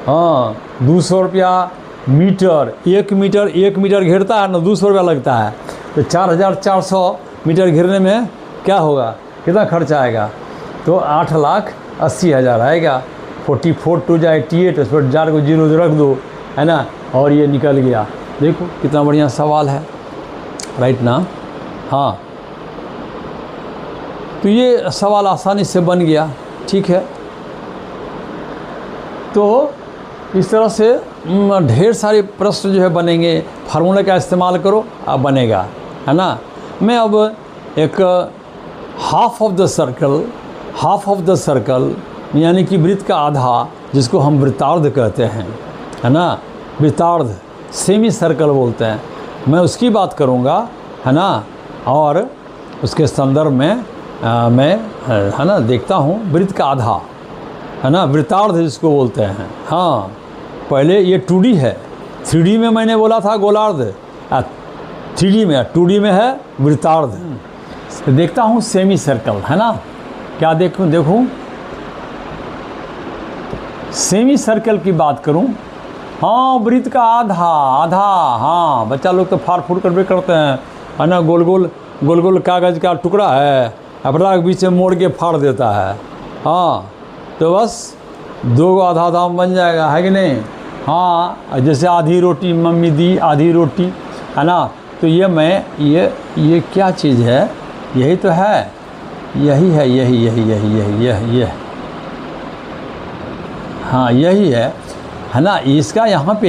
हाँ, 200 रुपया मीटर, 1 मीटर घेरता है ना, 200 रुपया लगता है। तो 4,400 मीटर घेरने में क्या होगा, कितना खर्चा आएगा, तो 8,80,000 आएगा। 44 टू जाए 88, उस पर 4 को 0 रख दो, है ना, और ये निकल गया। देखो कितना बढ़िया सवाल है, राइट ना। हाँ, तो ये सवाल आसानी से बन गया, ठीक है। तो इस तरह से ढेर सारे प्रश्न जो है बनेंगे, फार्मूला का इस्तेमाल करो, अब बनेगा, है ना। मैं अब एक हाफ ऑफ द सर्कल यानी कि वृत्त का आधा, जिसको हम वृत्तार्ध कहते हैं, है ना, वृत्तार्ध, सेमी सर्कल बोलते हैं, मैं उसकी बात करूँगा, है ना। और उसके संदर्भ में मैं, है ना, देखता हूँ वृत्त का आधा, है ना, वृत्तार्ध जिसको बोलते हैं। हाँ, पहले ये 2D है, 3D में मैंने बोला था गोलार्ध, 3D में, 2D में है वृत्तार्ध। देखता हूँ सेमी सर्कल, है ना, क्या देखूँ सेमी सर्कल की बात करूँ। हाँ, वृत्त का आधा। हाँ, बच्चा लोग तो फाड़ फूड़ कर करते हैं, है ना। गोल गोल कागज़ का टुकड़ा है, अपना बीच में मोड़ के फाड़ देता है। हाँ, तो बस 2 आधा दाम बन जाएगा, है कि नहीं। हाँ, जैसे आधी रोटी मम्मी दी, आधी रोटी, है ना। तो ये मैं ये क्या चीज़ है, यही तो है, यही है, यही। हाँ, यही है ना। इसका यहाँ पे,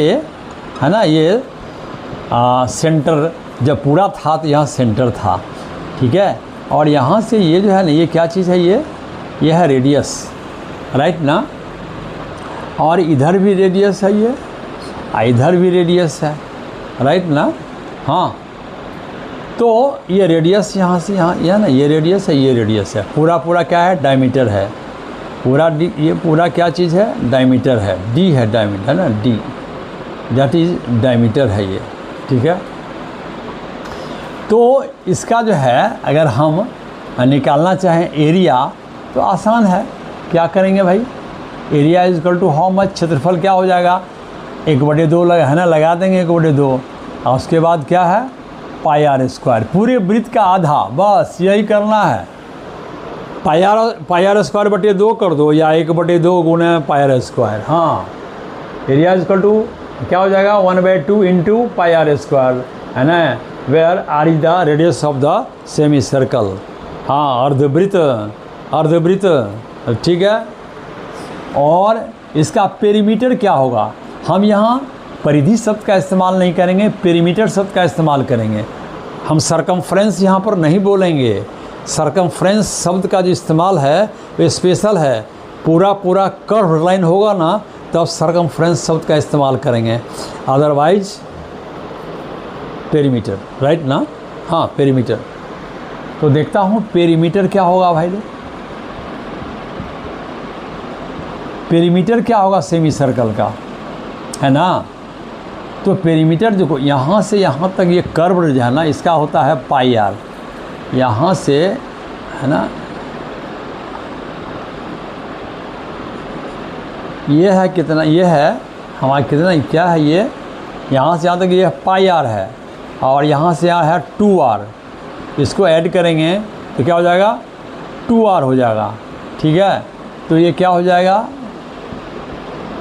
है ना, ये सेंटर जब पूरा था तो यहाँ सेंटर था, ठीक है। और यहाँ से ये जो है ना, ये क्या चीज़ है, ये है रेडियस, राइट ना। और इधर भी रेडियस है, ये इधर भी रेडियस है, राइट ना। हाँ, तो ये रेडियस यहाँ से यहाँ, यह ना, ये रेडियस है, पूरा क्या है, डायमीटर है पूरा। डी, ये पूरा क्या चीज़ है, डायमीटर है, डी है, डायमीटर है ना, डी दैट इज डायमीटर है ये, ठीक है। तो इसका जो है अगर हम निकालना चाहें एरिया, तो आसान है, क्या करेंगे भाई, area is equal to how much, क्षेत्रफल क्या हो जाएगा, 1/2 है ना, लगा देंगे 1/2, और उसके बाद क्या है, पाई आर स्क्वायर, पूरे वृत्त का आधा, बस यही करना है। पाई आर स्क्वायर बटे 2 कर दो, या 1/2 गुना पाई आर स्क्वायर। हाँ, एरिया इज इक्वल टू क्या हो जाएगा, 1/2 इंटू पाई आर स्क्वायर, है ना, where r is the radius of the semicircle. हाँ, अर्धवृत्त, ठीक है। और इसका पेरीमीटर क्या होगा, हम यहाँ परिधि शब्द का इस्तेमाल नहीं करेंगे, पेरीमीटर शब्द का इस्तेमाल करेंगे। हम सरकमफ्रेंस यहाँ पर नहीं बोलेंगे। सरकमफ्रेंस शब्द का जो इस्तेमाल है वो स्पेशल है, पूरा कर्व लाइन होगा ना तब सरकमफ्रेंस शब्द का इस्तेमाल करेंगे, अदरवाइज पेरीमीटर, राइट ना। हाँ, पेरीमीटर। तो देखता हूँ पेरीमीटर क्या होगा भाई, पेरीमीटर क्या होगा सेमी सर्कल का, है ना। तो पेरीमीटर जो यहाँ से यहाँ तक ये कर्व जो है ना, इसका होता है पाई आर, यहाँ से, है ना, ये है कितना, ये है हमारा कितना, क्या है ये, यहाँ से यहाँ तक ये पाई आर है, और यहाँ से यहाँ है 2r, इसको ऐड करेंगे तो क्या हो जाएगा, 2r हो जाएगा, ठीक है। तो ये क्या हो जाएगा,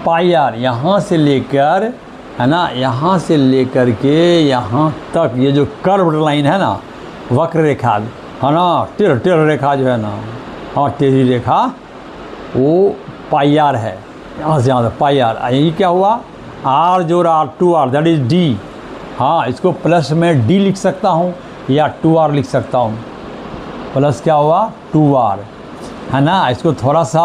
पाई आर, यहाँ से लेकर, है ना, यहाँ से लेकर के यहाँ तक ये जो कर्व्ड लाइन है ना, वक्र रेखा, है ना, टेढ़ रेखा जो है ना, हाँ टेढ़ी रेखा, वो पाई आर है। यहाँ से यहाँ तक पाई आर। यही क्या हुआ, आर जोड़ are, 2r, that is D. हाँ, इसको प्लस में डी लिख सकता हूँ या 2r लिख सकता हूँ। प्लस क्या हुआ, 2r, है ना। इसको थोड़ा सा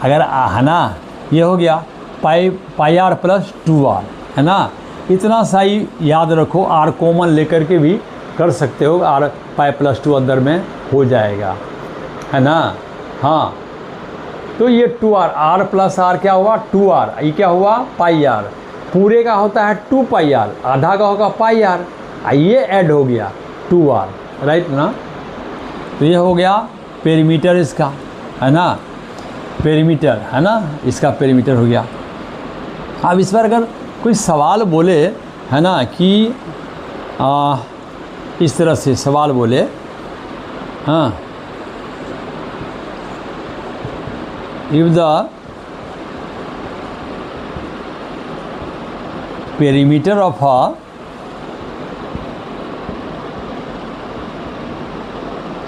अगर, है ना, ये हो गया पाई आर प्लस 2r, है ना। इतना सा ही याद रखो, r कॉमन लेकर के भी कर सकते हो, r पाई प्लस 2 अंदर में हो जाएगा, है ना। हाँ, तो ये 2r, r प्लस r क्या हुआ, 2r, ये क्या हुआ, पाई आर। पूरे का होता है 2 पाई आर, आधा का होगा पाई आर, ये ऐड हो गया 2r, राइट ना। तो ये हो गया पेरीमीटर इसका, है ना, पेरीमीटर, है ना, इसका पेरीमीटर हो गया। अब इस पर अगर कोई सवाल बोले, है ना, कि इस तरह से सवाल बोले, हाँ, if the perimeter of a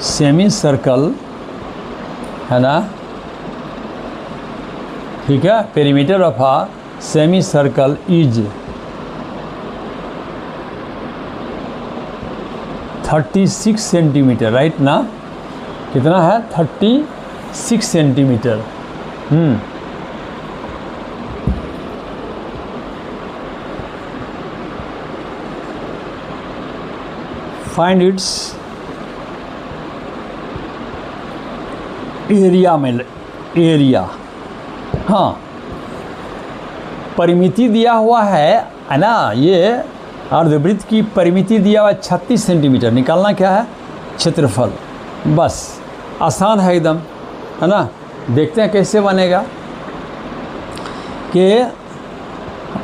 semicircle, है ना, ठीक है, perimeter of a semicircle is 36 centimetre, right ना। कितना है, 36 सेंटीमीटर। फाइंड इट्स एरिया में, एरिया, हाँ, परिमिति दिया हुआ है ना, ये अर्धवृत्त की परिमिति दिया हुआ है 36 सेंटीमीटर। निकालना क्या है, क्षेत्रफल। बस आसान है एकदम, है ना। देखते हैं कैसे बनेगा, कि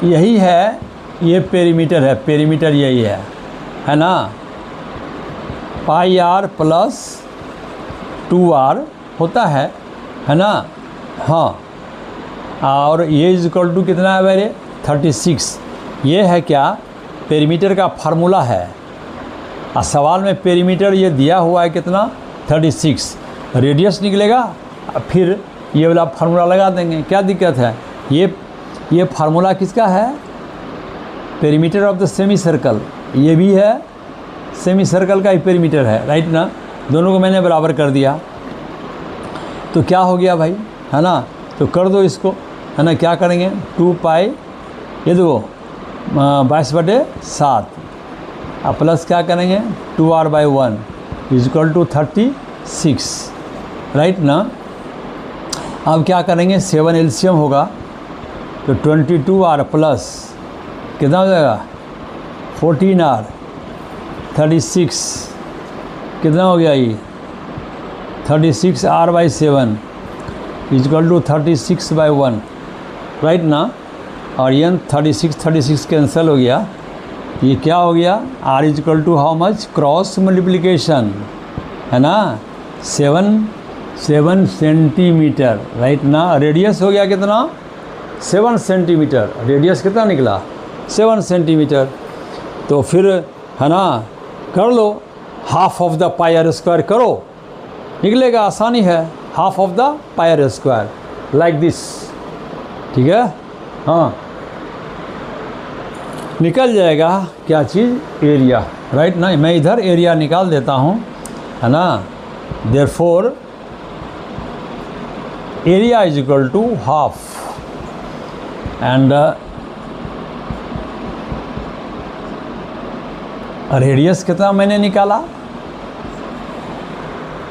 यही है, ये पेरीमीटर है, पेरीमीटर यही है ना, पाई आर प्लस 2r होता है ना। हाँ, और ये इज इक्वल टू कितना है मेरे, 36। ये है क्या, पेरीमीटर का फार्मूला है, और सवाल में पेरीमीटर ये दिया हुआ है कितना, 36। रेडियस निकलेगा, फिर ये वाला फार्मूला लगा देंगे, क्या दिक्कत है। ये फार्मूला किसका है, perimeter of the semi circle, ये भी है सेमी सर्कल का ही पेरीमीटर है, राइट ना। दोनों को मैंने बराबर कर दिया, तो क्या हो गया भाई, है ना। तो कर दो इसको, है ना। क्या करेंगे, 2 पाई, ये देखो 22/7, अब प्लस क्या करेंगे, 2r/1 is equal to 36, right ना। अब क्या करेंगे, 7 एलसीएम होगा, तो 22r प्लस कितना हो जाएगा, 14r, 36 कितना हो गया, ये 36r/7 is equal to 36/1, right ना। और ये 36 कैंसिल हो गया, ये क्या हो गया, r is equal to how much, cross multiplication, है ना, 7 सेंटीमीटर, राइट ना। रेडियस हो गया कितना, 7 सेंटीमीटर, रेडियस कितना निकला, 7 सेंटीमीटर। तो फिर, है ना, कर लो, half of the pi are square करो, निकलेगा, आसानी है, half of the pi are square, like this, ठीक है। हाँ, निकल जाएगा क्या चीज़, एरिया, राइट ना। मैं इधर एरिया निकाल देता हूँ, है ना। Therefore area is equal to half, and radius कितना मैंने निकाला,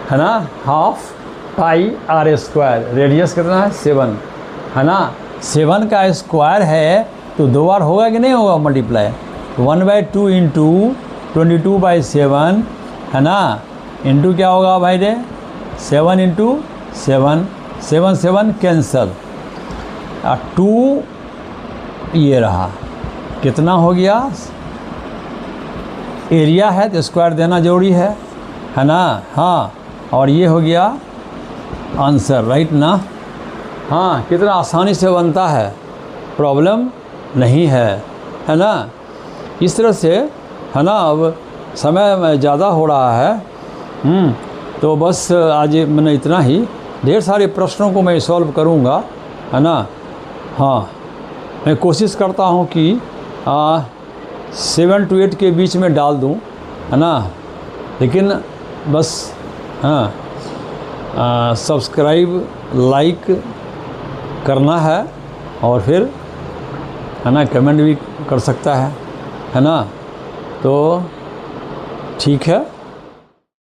है ना, half pi are square, radius कितना है, 7, है ना। 7 का स्क्वायर है तो 2 बार होगा कि नहीं होगा मल्टीप्लाई, 1/2 इंटू 22/7, है ना, इंटू क्या होगा भाई रे, 7 इंटू 7, 7 कैंसल, 2 ये रहा, कितना हो गया, एरिया है तो स्क्वायर देना जरूरी है ना। हाँ, और ये हो गया आंसर, राइट ना। हाँ, कितना आसानी से बनता है, प्रॉब्लम नहीं है ना। इस तरह से है ना। अब समय ज़्यादा हो रहा है, तो बस आज मैंने इतना ही। ढेर सारे प्रश्नों को मैं सॉल्व करूँगा, है ना। हाँ, मैं कोशिश करता हूँ कि 7 to 8 के बीच में डाल दूँ, है ना। लेकिन बस हाँ, सब्सक्राइब लाइक करना है, और फिर है ना कमेंट भी कर सकता है ना। तो ठीक है।